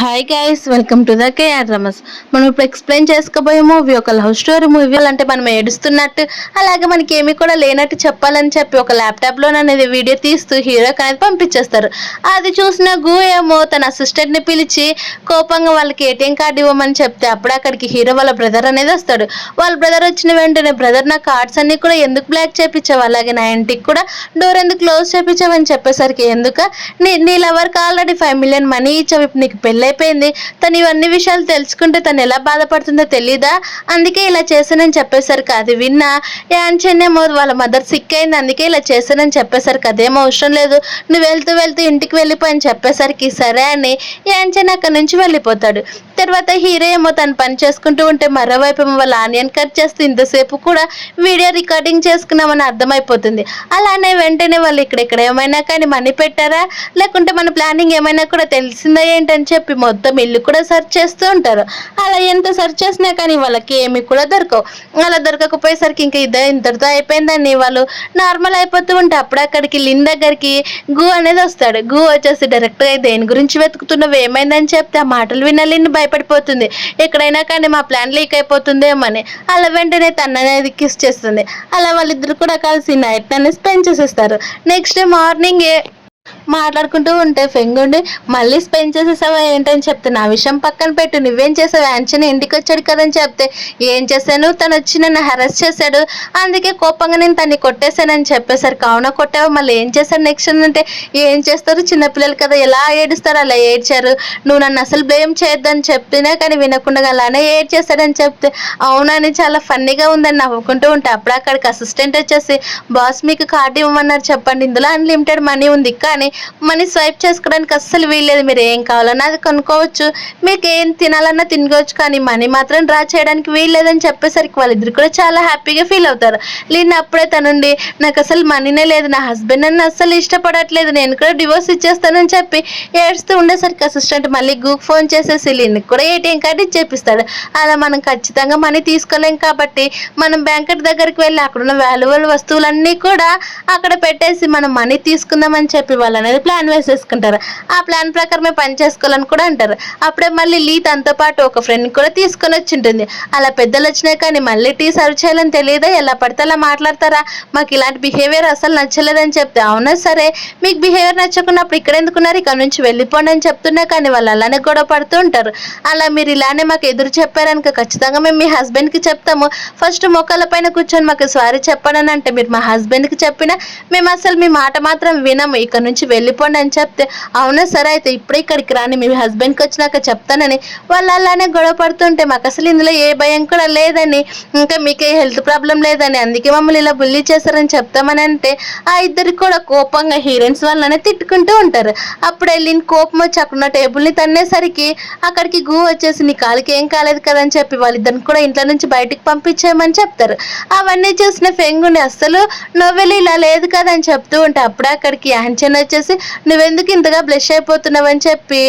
Hi guys, welcome to the KR dramas. మనం ఇప్పుడు explain చేసుకోబోయే మూవీ ఒక లవ్ స్టోరీ మూవీ. అంటే మనం ఏడుస్తున్నట్టు, అలాగే మనకి ఏమీ కూడా లేనట్టు చెప్పాలని చెప్పి ఒక ల్యాప్టాప్లో అనేది వీడియో తీస్తూ హీరోకి అనేది పంపించేస్తారు. అది చూసిన గు ఏమో తన అసిస్టెంట్ని పిలిచి కోపంగా వాళ్ళకి ఏటీఎం కార్డు ఇవ్వమని చెప్తే అప్పుడు అక్కడికి హీరో వాళ్ళ బ్రదర్ అనేది వస్తాడు. వాళ్ళ బ్రదర్ వచ్చిన వెంటనే, బ్రదర్ నా కార్డ్స్ అన్ని కూడా ఎందుకు బ్లాక్ చేయించావు, అలాగే నా ఇంటికి కూడా డోర్ ఎందుకు క్లోజ్ చేయించావని చెప్పేసరికి, ఎందుకు నీ లవర్కి ఆల్రెడీ 5 million మనీ ఇచ్చావు, ఇప్పుడు నీకు పెళ్ళైపోయింది, తను ఇవన్నీ విషయాలు తెలుసుకుంటే తను ఎలా బాధపడుతుందో తెలీదా, అందుకే ఇలా చేశానని చెప్పేసరికి అది విన్నా యాంచెన్నేమో వాళ్ళ మదర్ సిక్ అయింది, అందుకే ఇలా చేశానని చెప్పేసరికి అదేమో అవసరం లేదు, నువ్వు వెళ్తూ ఇంటికి వెళ్ళిపోయి అని చెప్పేసరికి సరే అని యాంచెన్ అక్కడి నుంచి వెళ్ళిపోతాడు. తర్వాత హీరో ఏమో తను పని చేసుకుంటూ ఉంటే మరోవైపు ఏమో వాళ్ళ ఆనియన్ కట్ చేస్తూ ఇంతసేపు కూడా వీడియో రికార్డింగ్ చేసుకున్నామని అర్థమైపోతుంది. అలానే వెంటనే వాళ్ళు ఇక్కడ ఏమైనా కానీ మనీ పెట్టారా, లేకుంటే మన ప్లానింగ్ ఏమైనా కూడా తెలిసిందా ఏంటని చెప్పి మొత్తం ఇల్లు కూడా సెర్చ్ చేస్తూ ఉంటారు. అలా ఎంత సెర్చ్ చేసినా కానీ వాళ్ళకి ఏమి కూడా దొరకవు. అలా దొరకకపోయేసరికి ఇంకా ఇంతటితో అయిపోయిందని వాళ్ళు నార్మల్ అయిపోతూ ఉంటే అప్పుడు అక్కడికి లిన్ దగ్గరికి గు అనేది వస్తాడు. గు వచ్చేసి డైరెక్ట్గా దేని గురించి వెతుకుతున్నావు, ఏమైందని చెప్తే ఆ మాటలు విన్న లిన్ భయపడిపోతుంది. ఎక్కడైనా కానీ మా ప్లాన్ లీక్ అయిపోతుందేమని. అలా వెంటనే తన అనేది కిస్ చేస్తుంది. అలా వాళ్ళిద్దరు కూడా కలిసి నైట్ అనేది స్పెండ్ చేసేస్తారు. నెక్స్ట్ డే మార్నింగ్ మాట్లాడుకుంటూ ఉంటే ఫెంగుండి మళ్ళీ స్పెండ్ చేసేసావా ఏంటని చెప్తే, నా విషయం పక్కన పెట్టు, నువ్వేం చేసావు, యాంచని ఇంటికి వచ్చాడు కదని చెప్తే, ఏం చేశాను, తను వచ్చి నన్ను హెరాస్ చేశాడు, అందుకే కోపంగా నేను తన్ని కొట్టేశానని చెప్పేసరికి, కావున కొట్టావు, మళ్ళీ ఏం చేశాడు నెక్స్ట్ అంటే, ఏం చేస్తారు చిన్నపిల్లలు కదా ఎలా ఏడుస్తారు, అలా ఏడ్చారు, నువ్వు నన్ను అసలు బ్లేమ్ చేయొద్దని చెప్పినా కానీ వినకుండా అలానే ఏడ్ చేశాడని చెప్తే, అవునని చాలా ఫన్నీగా ఉందని నవ్వుకుంటూ ఉంటే అప్పుడు అక్కడికి అసిస్టెంట్ వచ్చేసి, బాస్ మీకు కార్డు ఇవ్వమన్నారు చెప్పండి, ఇందులో అన్లిమిటెడ్ మనీ ఉంది, కానీ మనీ స్వైప్ చేసుకోవడానికి అస్సలు వీల్లేదు, మీరు ఏం కావాలన్నా అది కొనుక్కోవచ్చు, మీకు ఏం తినాలన్నా తినుకోవచ్చు, కానీ మనీ మాత్రం డ్రా చేయడానికి వీల్లేదని చెప్పేసరికి వాళ్ళిద్దరు కూడా చాలా హ్యాపీగా ఫీల్ అవుతారు. లీన్ అప్పుడే తనుండి, నాకు అసలు మనీనే లేదు, నా హస్బెండ్ నన్ను అస్సలు ఇష్టపడట్లేదు, నేను కూడా డివోర్స్ ఇచ్చేస్తానని చెప్పి ఏడుస్తూ ఉండేసరికి అసిస్టెంట్ మళ్ళీ గూకి ఫోన్ చేసేసి లీన్కి కూడా ఏటీఎం కార్డు ఇచ్చేపిస్తాడు. అలా మనం ఖచ్చితంగా మనీ తీసుకోలేం కాబట్టి మనం బ్యాంకెట్ దగ్గరికి వెళ్ళి అక్కడున్న వాల్యుబుల్ వస్తువులన్నీ కూడా అక్కడ పెట్టేసి మనం మనీ తీసుకుందామని చెప్పి వాళ్ళు అనేది ప్లాన్ వేసేసుకుంటారు. ఆ ప్లాన్ ప్రకారమే పని చేసుకోవాలని కూడా అంటారు. అప్పుడే మళ్ళీ లీ తనతో పాటు ఒక ఫ్రెండ్ కూడా తీసుకొని వచ్చి ఉంటుంది. అలా పెద్దలు వచ్చినాయి కానీ మళ్ళీ టీ సర్వ్ చేయాలని తెలియదా, ఎలా పడితే అలా మాట్లాడతారా, మాకు ఇలాంటి బిహేవియర్ అసలు నచ్చలేదని చెప్తే, అవునా సరే మీకు బిహేవియర్ నచ్చకున్నప్పుడు ఇక్కడ ఎందుకున్నారు, ఇక్కడ నుంచి వెళ్ళిపోండి అని చెప్తున్నా కానీ వాళ్ళు అలానే గొడవ పడుతూ ఉంటారు. అలా మీరు ఇలానే మాకు ఎదురు చెప్పారనుక ఖచ్చితంగా మేము మీ హస్బెండ్కి చెప్తాము, ఫస్ట్ మొక్కల పైన కూర్చొని మాకు సారీ చెప్పానని అంటే మీరు మా హస్బెండ్కి చెప్పినా మేము అసలు మీ మాట మాత్రం వినము, ఇక్కడ నుంచి వెళ్ళిపోండి అని చెప్తే, అవునా సరే అయితే ఇప్పుడే ఇక్కడికి రాని మీ హస్బెండ్కి వచ్చినాక చెప్తానని వాళ్ళు అలానే గొడవ పడుతుంటే, మాకు అసలు ఇందులో ఏ భయం కూడా లేదని, ఇంకా మీకే హెల్త్ ప్రాబ్లం లేదని, అందుకే మమ్మల్ని ఇలా బుల్లి చేశారని చెప్తామని అంటే ఆ ఇద్దరికి కూడా కోపంగా హీరోయిన్స్ వాళ్ళనే తిట్టుకుంటూ ఉంటారు. అప్పుడు వెళ్ళిన కోపం వచ్చి అక్కడున్న టేబుల్ని తన్నేసరికి అక్కడికి గు వచ్చేసి, నీ కాలికి ఏం కాలేదు కదని చెప్పి వాళ్ళిద్దరిని కూడా ఇంట్లో నుంచి బయటికి పంపించేయమని చెప్తారు. అవన్నీ చూసిన ఫెంగుండి అస్సలు నవ్వెలి ఇలా లేదు కదని చెప్తూ ఉంటే అప్పుడే అక్కడికి యాంచెన్ వచ్చేసి, నువ్వెందుకు ఇంతగా బ్లష్ అయిపోతున్నావు అని చెప్పి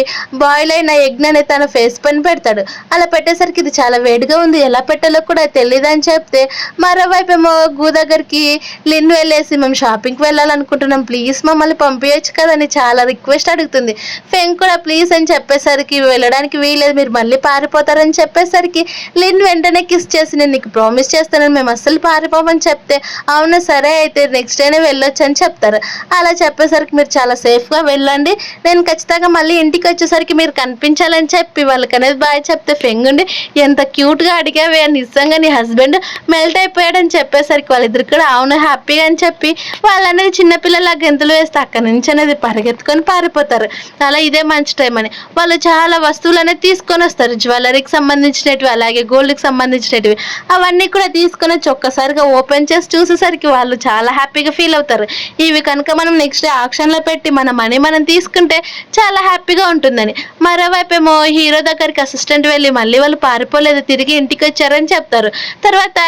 బాయిల్ అయిన ఎగ్ అనేది తన ఫేస్ పైన పెడతాడు. అలా పెట్టేసరికి ఇది చాలా వేడిగా ఉంది, ఎలా పెట్టాలో కూడా తెలియదు అని చెప్తే, మరోవైపు ఏమో గు దగ్గరికి లిన్ వెళ్ళేసి, మేము షాపింగ్కి వెళ్ళాలనుకుంటున్నాం, ప్లీజ్ మమ్మల్ని పంపించచ్చు కదని చాలా రిక్వెస్ట్ అడుగుతుంది. ఫెంగ్ కూడా ప్లీజ్ అని చెప్పేసరికి, వెళ్ళడానికి వీలేదు, మీరు మళ్ళీ పారిపోతారని చెప్పేసరికి లిన్ వెంటనే కిస్ చేసి, నేను నీకు ప్రామిస్ చేస్తానని మేము అస్సలు పారిపోమని చెప్తే, అవును సరే అయితే నెక్స్ట్ డేనే వెళ్ళొచ్చు అని చెప్తారు. అలా చెప్పేసరికి, మీరు చాలా సేఫ్గా వెళ్ళండి, నేను ఖచ్చితంగా మళ్ళీ ఇంటికి వచ్చేసరికి మీరు కనిపించాలని చెప్పి వాళ్ళకి అనేది బాయ్ చెప్తే, ఫెంగుండి ఎంత క్యూట్గా అడిగావే, నిజంగా నీ హస్బెండ్ మెల్ట్ అయిపోయాడని చెప్పేసరికి వాళ్ళిద్దరు కూడా అవును హ్యాపీగా అని చెప్పి వాళ్ళనేది చిన్నపిల్లల గెంతులు వేస్తే అక్కడి నుంచి అనేది పరిగెత్తుకొని పారిపోతారు. అలా ఇదే మంచి టైం అని వాళ్ళు చాలా వస్తువులు అనేది తీసుకొని వస్తారు, జ్యువెలరీకి సంబంధించినవి అలాగే గోల్డ్కి సంబంధించినవి, అవన్నీ కూడా తీసుకొని వచ్చి ఒక్కసారిగా ఓపెన్ చేసి చూసేసరికి వాళ్ళు చాలా హ్యాపీగా ఫీల్ అవుతారు. ఇవి కనుక మనం నెక్స్ట్ డే ఆక్షన్లో పెట్టి మన మనీ మనం తీసుకుంటే చాలా హ్యాపీగా ఉంటుందని. మరోవైపు ఏమో హీరో దగ్గరికి అసిస్టెంట్ వెళ్ళి, మళ్ళీ వాళ్ళు పారిపోలేదు, తిరిగి ఇంటికి వచ్చారని చెప్తారు. తర్వాత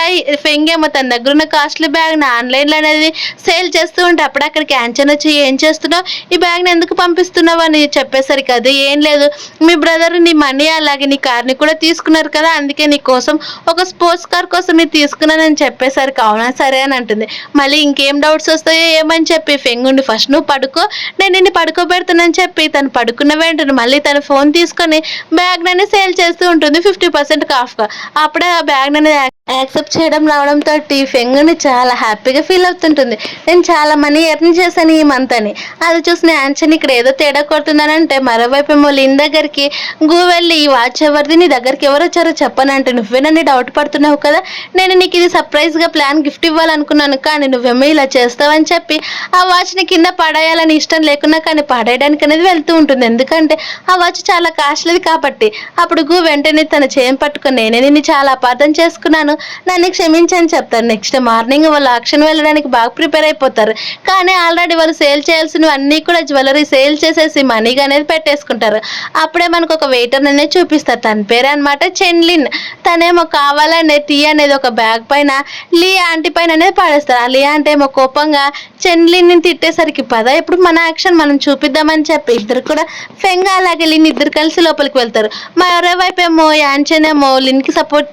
ఫెంగ్ ఏమో తన దగ్గర ఉన్న కాస్ట్లీ బ్యాగ్ని ఆన్లైన్లో అనేది సేల్ చేస్తూ ఉంటే అప్పుడు అక్కడికి యాంచెన్ వచ్చి, ఏం చేస్తున్నావు, ఈ బ్యాగ్ని ఎందుకు పంపిస్తున్నావు అని చెప్పేసరికి, అది ఏం లేదు, మీ బ్రదర్ నీ మనీ అలాగే నీ కార్ని కూడా తీసుకున్నారు కదా, అందుకే నీ కోసం ఒక స్పోర్ట్స్ కార్ కోసం మీరు తీసుకున్నానని చెప్పేసరికి, అవునా సరే అని అంటుంది. మళ్ళీ ఇంకేం డౌట్స్ వస్తాయో ఏమని చెప్పి ఫెంగుండి, ఫస్ట్ నువ్వు పడుకో, నేను నిన్ను పడుకోబెడుతున్నాను చెప్పి తను పడుకున్న వెంటనే మళ్ళీ తన ఫోన్ తీసుకొని బ్యాగ్ నన్ను సేల్ చేస్తూ ఉంటుంది 50% ఆఫ్గా. అప్పుడే ఆ బ్యాగ్ నన్ను యాక్సెప్ట్ చేయడం రావడంతో ఫెంగుని చాలా హ్యాపీగా ఫీల్ అవుతుంటుంది. నేను చాలా మనీ ఎర్న్ చేశాను ఈ మంత్ అని. అది చూసిన యాంచన్ ఇక్కడ ఏదో తేడా కొడుతున్నానంటే మరోవైపు ఏమో లిన్ దగ్గరికి వెళ్ళి ఈ వాచ్ ఎవరిది, నీ దగ్గరికి ఎవరు వచ్చారో చెప్పనంటే నువ్వే నన్ను డౌట్ పడుతున్నావు కదా, నేను నీకు ఇది సర్ప్రైజ్గా ప్లాన్ గిఫ్ట్ ఇవ్వాలనుకున్నాను కానీ నువ్వేమో ఇలా చేస్తావని చెప్పి ఆ వాచ్ని కింద పడేయాలని ఇష్టం లేకున్నా కానీ పడేయడానికి అనేది వెళ్తూ ఉంటుంది. ఎందుకంటే ఆ వాచ్ చాలా కాస్ట్లీది కాబట్టి. అప్పుడు వెంటనే తన చేయం పట్టుకొని నేనే నిన్ను చాలా అపార్థం చేసుకున్నాను, నన్ను క్షమించని చెప్తారు. నెక్స్ట్ మార్నింగ్ వాళ్ళు ఆక్షన్ వెళ్ళడానికి బాగా ప్రిపేర్ అయిపోతారు. కానీ ఆల్రెడీ వాళ్ళు సేల్ చేయాల్సినవి అన్నీ కూడా జ్యువెలరీ సేల్ చేసేసి మనీగా అనేది పెట్టేసుకుంటారు. అప్పుడే మనకు ఒక వెయిటర్ అనేది చూపిస్తారు. తన పేరే అనమాట చెన్లిన్. తనేమో కావాలనే టీ అనేది ఒక బ్యాగ్ పైన లీ ఆంటీ పైన అనేది పడేస్తారు. ఆ లీ ఆంటీ ఏమో కోపంగా చెన్లిన్ తిట్టేసరికి పద ఇప్పుడు మన యాక్షన్ మనం చూపిద్దామని చెప్పి ఇద్దరు కూడా ఫెంగ్ అలాగే లిన్ ఇద్దరు కలిసి లోపలికి వెళ్తారు. మరోవైపు ఏమో యాంచన్ ఏమో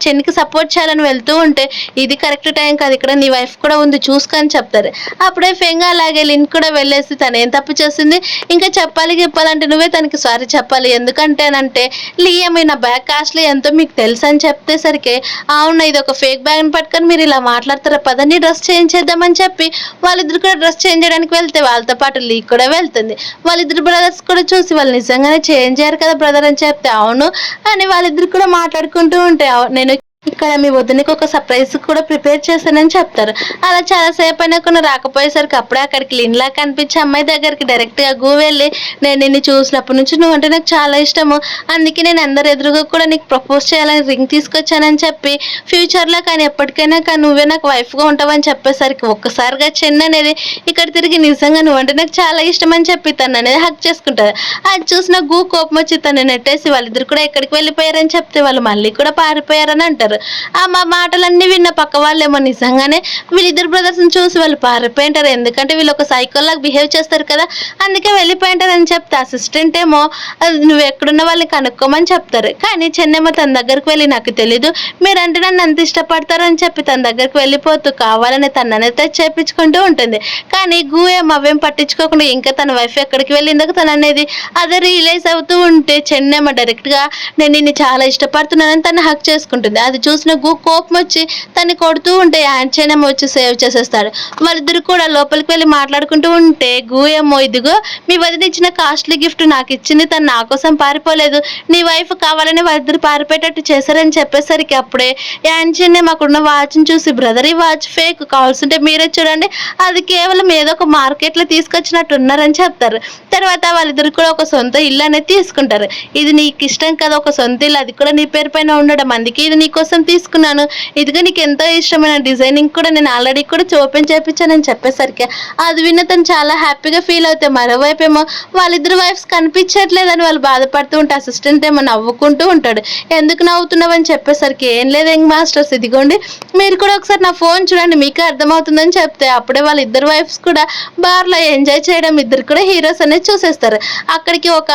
చెన్కి సపోర్ట్ చేయాలని వెళ్తూ ఉంటే ఇది కరెక్ట్ టైం కాదు, ఇక్కడ నీ వైఫ్ కూడా ఉంది చూసుకొని చెప్తారు. అప్పుడే ఫెంగ్ అలాగే లిన్ కూడా వెళ్ళేసి తను ఏం తప్పు చేసింది ఇంకా చెప్పాలంటే నువ్వే తనకి సారీ చెప్పాలి, ఎందుకంటేనంటే లియమ్ నా బ్యాగ్ కాస్ట్లీ ఎంతో మీకు తెలుసు అని చెప్పేసరికి అవును ఇది ఒక ఫేక్ బ్యాగ్ని పట్టుకొని మీరు ఇలా మాట్లాడతారా, పదని డ్రెస్ చేంజ్ చేద్దామని చెప్పి వాళ్ళిద్దరు కూడా డ్రెస్ చేంజ్ చేయడానికి వెళ్తే వాళ్ళతో పాటు లీ కూడా వెళ్తుంది. వాళ్ళిద్దరు బ్రదర్స్ కూడా చూసి వాళ్ళు నిజంగానే చేంజ్ అయ్యారు కదా బ్రదర్ అని చెప్తే అవును అని వాళ్ళిద్దరు కూడా మాట్లాడుకుంటూ ఉంటే నేను ఇక్కడ మీ వదినకి ఒక సర్ప్రైజ్ కూడా ప్రిపేర్ చేశానని చెప్తారు. అలా చాలాసేపు అయినా కొన్ని రాకపోయేసరికి అప్పుడే అక్కడికి లిన్లా కనిపించి అమ్మాయి దగ్గరికి డైరెక్ట్గా వెళ్ళి నేను నిన్ను చూసినప్పటి నుంచి నువ్వు అంటే నాకు చాలా ఇష్టము, అందుకే నేను అందరు ఎదురుగా కూడా నీకు ప్రపోజ్ చేయాలని రింగ్ తీసుకొచ్చానని చెప్పి ఫ్యూచర్లో కానీ ఎప్పటికైనా కానీ నువ్వే నాకు వైఫ్గా ఉంటావని చెప్పేసరికి ఒక్కసారిగా చెన్న అనేది ఇక్కడ తిరిగి నిజంగా నువ్వంటే నాకు చాలా ఇష్టం అని చెప్పి తను అనేది హక్ చేసుకుంటారు. అది చూసిన కోపం వచ్చి తను నెట్టేసి వాళ్ళిద్దరు కూడా ఎక్కడికి వెళ్ళిపోయారని చెప్తే వాళ్ళు మళ్ళీ కూడా పారిపోయారని అంటారు. ఆ మా మాటలన్నీ విన్న పక్క వాళ్ళేమో నిజంగానే వీళ్ళిద్దరు బ్రదర్స్ని చూసి వాళ్ళు పారిపోయింటారు, ఎందుకంటే వీళ్ళు ఒక సైకోలాగా బిహేవ్ చేస్తారు కదా అందుకే వెళ్ళిపోయింటారని చెప్తే అసిస్టెంట్ ఏమో నువ్వు ఎక్కడున్న వాళ్ళని కనుక్కోమని చెప్తారు. కానీ చెన్నేమో తన దగ్గరికి వెళ్ళి నాకు తెలీదు మీరంటే నన్ను అంత ఇష్టపడతారని చెప్పి తన దగ్గరికి వెళ్ళిపోతూ కావాలని తననైతే చేపించుకుంటూ ఉంటుంది. కానీ ఏమో అవేం పట్టించుకోకుండా ఇంకా తన వైఫ్ ఎక్కడికి వెళ్ళిందో తను అనేది అదే రియలైజ్ అవుతూ ఉంటే చెన్నేమో డైరెక్ట్గా నేను నిన్ను చాలా ఇష్టపడుతున్నానని తను హక్ చేసుకుంటుంది. అది చూసిన కోపం వచ్చి తను కొడుతూ ఉంటే యాంచనేమో వచ్చి సేవ్ చేసేస్తాడు. వాళ్ళిద్దరు కూడా లోపలికి వెళ్ళి మాట్లాడుకుంటూ ఉంటే ఏమో ఇదిగో మీ వదిన ఇచ్చిన కాస్ట్లీ గిఫ్ట్ నాకు ఇచ్చింది, తను నా కోసం పారిపోలేదు, నీ వైఫ్ కావాలని వాళ్ళిద్దరు పారిపోయేటట్టు చేశారని చెప్పేసరికి అప్పుడే యాంచనే మాకున్న వాచ్ని చూసి బ్రదర్ ఈ వాచ్ ఫేక్, కావాల్సింటే మీరే చూడండి అది కేవలం ఏదో ఒక మార్కెట్లో తీసుకొచ్చినట్టు ఉన్నారని చెప్తారు. తర్వాత వాళ్ళిద్దరు కూడా ఒక సొంత ఇల్లు అనేది తీసుకుంటారు. ఇది నీకు ఇష్టం కదా ఒక సొంత ఇల్లు, అది కూడా నీ పేరు పైన ఉండడం, అందుకే ఇది నీకోసం తీసుకున్నాను, ఇదిగా నీకు ఎంతో ఇష్టమైన డిజైనింగ్ కూడా నేను ఆల్రెడీ కూడా ఓపెన్ చేయించానని చెప్పేసరికి అది విన్న తను చాలా హ్యాపీగా ఫీల్ అవుతాయి. మరోవైపు ఏమో వాళ్ళిద్దరు వైఫ్స్ కనిపించట్లేదని వాళ్ళు బాధపడుతూ ఉంటే అసిస్టెంట్ ఏమో నవ్వుకుంటూ ఉంటాడు. ఎందుకు నవ్వుతున్నావు అని చెప్పేసరికి ఏం లేదు యంగ్ మాస్టర్స్ ఇదిగోండి మీరు కూడా ఒకసారి నా ఫోన్ చూడండి మీకే అర్థమవుతుందని చెప్తే అప్పుడే వాళ్ళ ఇద్దరు వైఫ్స్ కూడా బార్లో ఎంజాయ్ చేయడం ఇద్దరు కూడా హీరోస్ అనేది చూసేస్తారు. అక్కడికి ఒక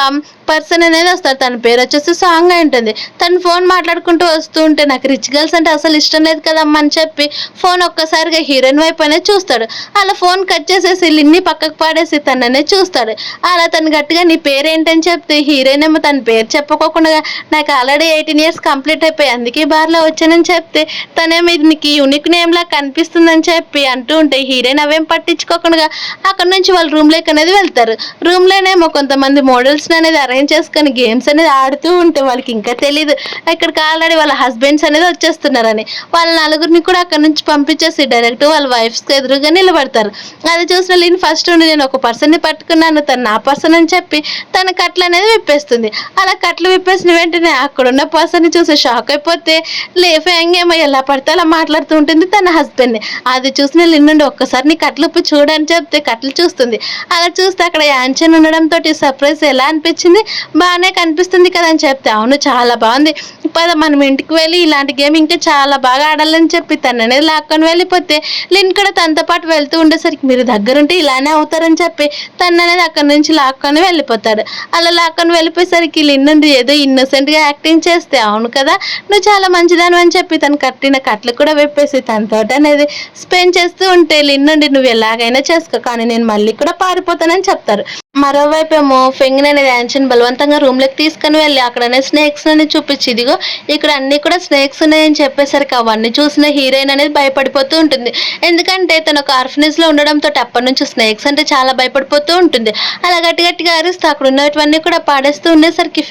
పర్సన్ అనేది వస్తారు, తన పేరు వచ్చేసి సాంగ్ అయి ఉంటుంది. తను ఫోన్ మాట్లాడుకుంటూ వస్తూ ఉంటే నాకు రిచ్ గర్ల్స్ అంటే అసలు ఇష్టం లేదు కదమ్మా అని చెప్పి ఫోన్ ఒక్కసారిగా హీరోయిన్ వైపు అనేది చూస్తాడు. అలా ఫోన్ కట్ చేసేసి లిన్ని పక్కకు పాడేసి తననే చూస్తాడు. అలా తను గట్టిగా నీ పేరేంటని చెప్తే హీరోయిన్ ఏమో తన పేరు చెప్పుకోకుండా నాకు ఆల్రెడీ 18 years కంప్లీట్ అయిపోయి అందుకే బార్లో వచ్చానని చెప్తే తనేమో ఇది నీకు యూనిక్ నేమ్ లా కనిపిస్తుందని చెప్పి అంటూ ఉంటే హీరోయిన్ అవేం పట్టించుకోకుండా అక్కడ నుంచి వాళ్ళు రూమ్ లోకి అనేది వెళ్తారు. రూమ్ లోనేమో కొంతమంది మోడల్స్ అనేది అరేంజ్ చేసుకొని గేమ్స్ అనేది ఆడుతూ ఉంటే వాళ్ళకి ఇంకా తెలియదు ఇక్కడికి ఆల్రెడీ వాళ్ళ హస్బెండ్స్ అనేది వచ్చేస్తున్నారని. వాళ్ళ నలుగురిని కూడా అక్కడ నుంచి పంపించేసి డైరెక్ట్ వాళ్ళ వైఫ్స్ ఎదురుగా నిలబడతారు. అది చూసిన లిన్ ఫస్ట్ ఉండి నేను ఒక పర్సన్ని పట్టుకున్నాను తను నా పర్సన్ అని చెప్పి తన కట్లు అనేది విప్పేస్తుంది. అలా కట్లు విప్పేసిన వెంటనే అక్కడున్న పర్సన్ని చూసి షాక్ అయిపోతే లేఫేంగేమో ఎలా పడితే అలా మాట్లాడుతూ ఉంటుంది తన హస్బెండ్ని. అది చూసిన లిన్ నుండి ఒక్కసారి నీ కట్లు ఉప్పి చూడని చెప్తే కట్లు చూస్తుంది. అలా చూస్తే అక్కడ యాంచన్ యాన్షన్ ఉండడంతో సర్ప్రైజ్ ఎలా అనిపించింది, బాగానే కనిపిస్తుంది కదా అని చెప్తే, అవును చాలా బాగుంది, పద మనం ఇంటికి వెళ్ళి ఇలాంటి గేమ్ ఇంకా చాలా బాగా ఆడాలని చెప్పి తను అనేది లాక్కొని వెళ్ళిపోతే లిన్ కూడా తనతో పాటు వెళ్తూ ఉండేసరికి మీరు దగ్గరుంటే ఇలానే అవుతారని చెప్పి తను అనేది అక్కడి నుంచి లాక్కొని వెళ్ళిపోతాడు. అలా లాక్కొని వెళ్ళిపోయేసరికి లిన్ నుండి ఏదో innocent గా యాక్టింగ్ చేస్తే, అవును కదా నువ్వు చాలా మంచిదాను అని చెప్పి తను కట్టిన కట్లు కూడా విప్పేసి తనతో అనేది స్పెండ్ చేస్తూ ఉంటే లిన్ నుండి నువ్వు ఎలాగైనా చేసుకో కానీ నేను మళ్ళీ కూడా పారిపోతానని చెప్తారు. మరోవైపు ఏమో ఫెంగ్ అనేది యాన్షన్ బలవంతంగా రూమ్ లోకి తీసుకుని వెళ్ళి అక్కడనే స్నేక్స్ అని చూపించి, ఇదిగో ఇక్కడ అన్ని కూడా స్నేక్స్ ఉన్నాయని చెప్పేసరికి అవన్నీ చూసిన హీరోయిన్ అనేది భయపడిపోతూ ఉంటుంది. ఎందుకంటే తను ఒక ఆర్ఫనేజ్ లో ఉండడంతో అప్పటి నుంచి స్నేక్స్ అంటే చాలా భయపడిపోతూ ఉంటుంది. అలా గట్టిగా అరుస్తూ అక్కడ ఉన్నవన్నీ కూడా పాడేస్తూ ఉండేసరికి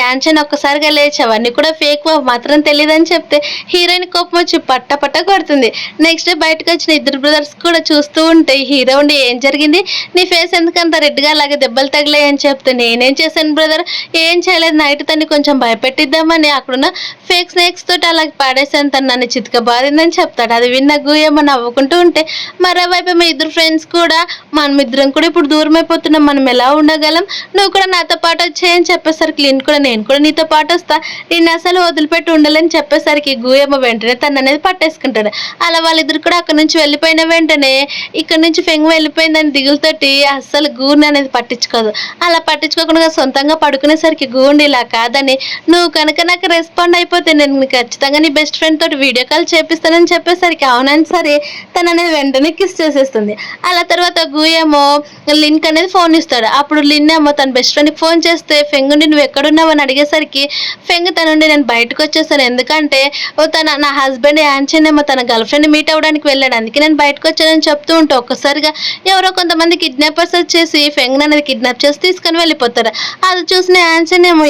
యాన్షన్ ఒక్కసారిగా లేచి అవన్నీ కూడా ఫేక్ మాత్రం తెలియదని చెప్తే హీరోయిన్ కోపం వచ్చి పట్ట కొడుతుంది. నెక్స్ట్ డే బయటకు వచ్చిన ఇద్దరు బ్రదర్స్ కూడా చూస్తూ ఉంటే హీరో ఉండి ఏం జరిగింది, నీ ఫేస్ ఎందుకంత రెడ్గా అలాగే దెబ్బలు తగిలాయి అని చెప్తే, నేనేం చేశాను బ్రదర్, ఏం చేయలేదు, నైట్ తన్ని కొంచెం భయపెట్టిద్దామని అక్కడున్న ఫేక్ స్నేక్స్ తోటి అలా పాడేసాను, తను నన్ను చితకబారిందని చెప్తాడు. అది విన్న గుయ్యమ్మ నవ్వుకుంటూ ఉంటే మరోవైపు మీ ఇద్దరు ఫ్రెండ్స్ కూడా మనమిద్దరం కూడా ఇప్పుడు దూరం అయిపోతున్నాం, మనం ఎలా ఉండగలం, నువ్వు కూడా నాతో పాటు వచ్చేయని చెప్పేసరికి లిన్ కూడా నేను కూడా నీతో పాటు వస్తా, నిన్ను అసలు వదిలిపెట్టి ఉండాలని చెప్పేసరికి గుయ్యమ్మ వెంటనే తను అనేది పట్టేసుకుంటాడు. అలా వాళ్ళిద్దరు కూడా అక్కడ నుంచి వెళ్ళిపోయిన వెంటనే ఇక్కడ నుంచి ఫెంగ్ వెళ్ళిపోయిందని దిగులతోటి అస్సలు గూని అనేది పట్టించుకోదు. అలా పట్టించుకోకుండా సొంతంగా పడుకునేసరికి గూండి ఇలా కాదని, నువ్వు కనుక నాకు రెస్పాండ్ అయిపోతే నేను ఖచ్చితంగా నీ బెస్ట్ ఫ్రెండ్ తోటి వీడియో కాల్ చేపిస్తానని చెప్పేసరికి అవునని సరే తను అనేది వెంటనే కిస్ చేసేస్తుంది. అలా తర్వాత గూయేమో లిన్క్ అనేది ఫోన్ ఇస్తాడు. అప్పుడు లిన్ ఏమో తన బెస్ట్ ఫ్రెండ్కి ఫోన్ చేస్తే ఫెంగ్ నుండి నువ్వు ఎక్కడున్నావు అని అడిగేసరికి ఫెంగ్ తన నుండి నేను బయటకు వచ్చేసాను, ఎందుకంటే నా హస్బెండ్ యాన్షన్ ఏమో తన గర్ల్ ఫ్రెండ్ మీట్ అవ్వడానికి వెళ్ళాడు, అందుకే నేను బయటకు వచ్చానని చెప్తూ ఉంటే ఒక్కసారిగా ఎవరో కొంతమంది కిడ్నాపర్స్ వచ్చేసి ఫెంగ్ అనేది కిడ్నాప్ చేసి తీసుకొని వెళ్ళిపోతారు. అది చూసిన యాన్షన్ ఏమో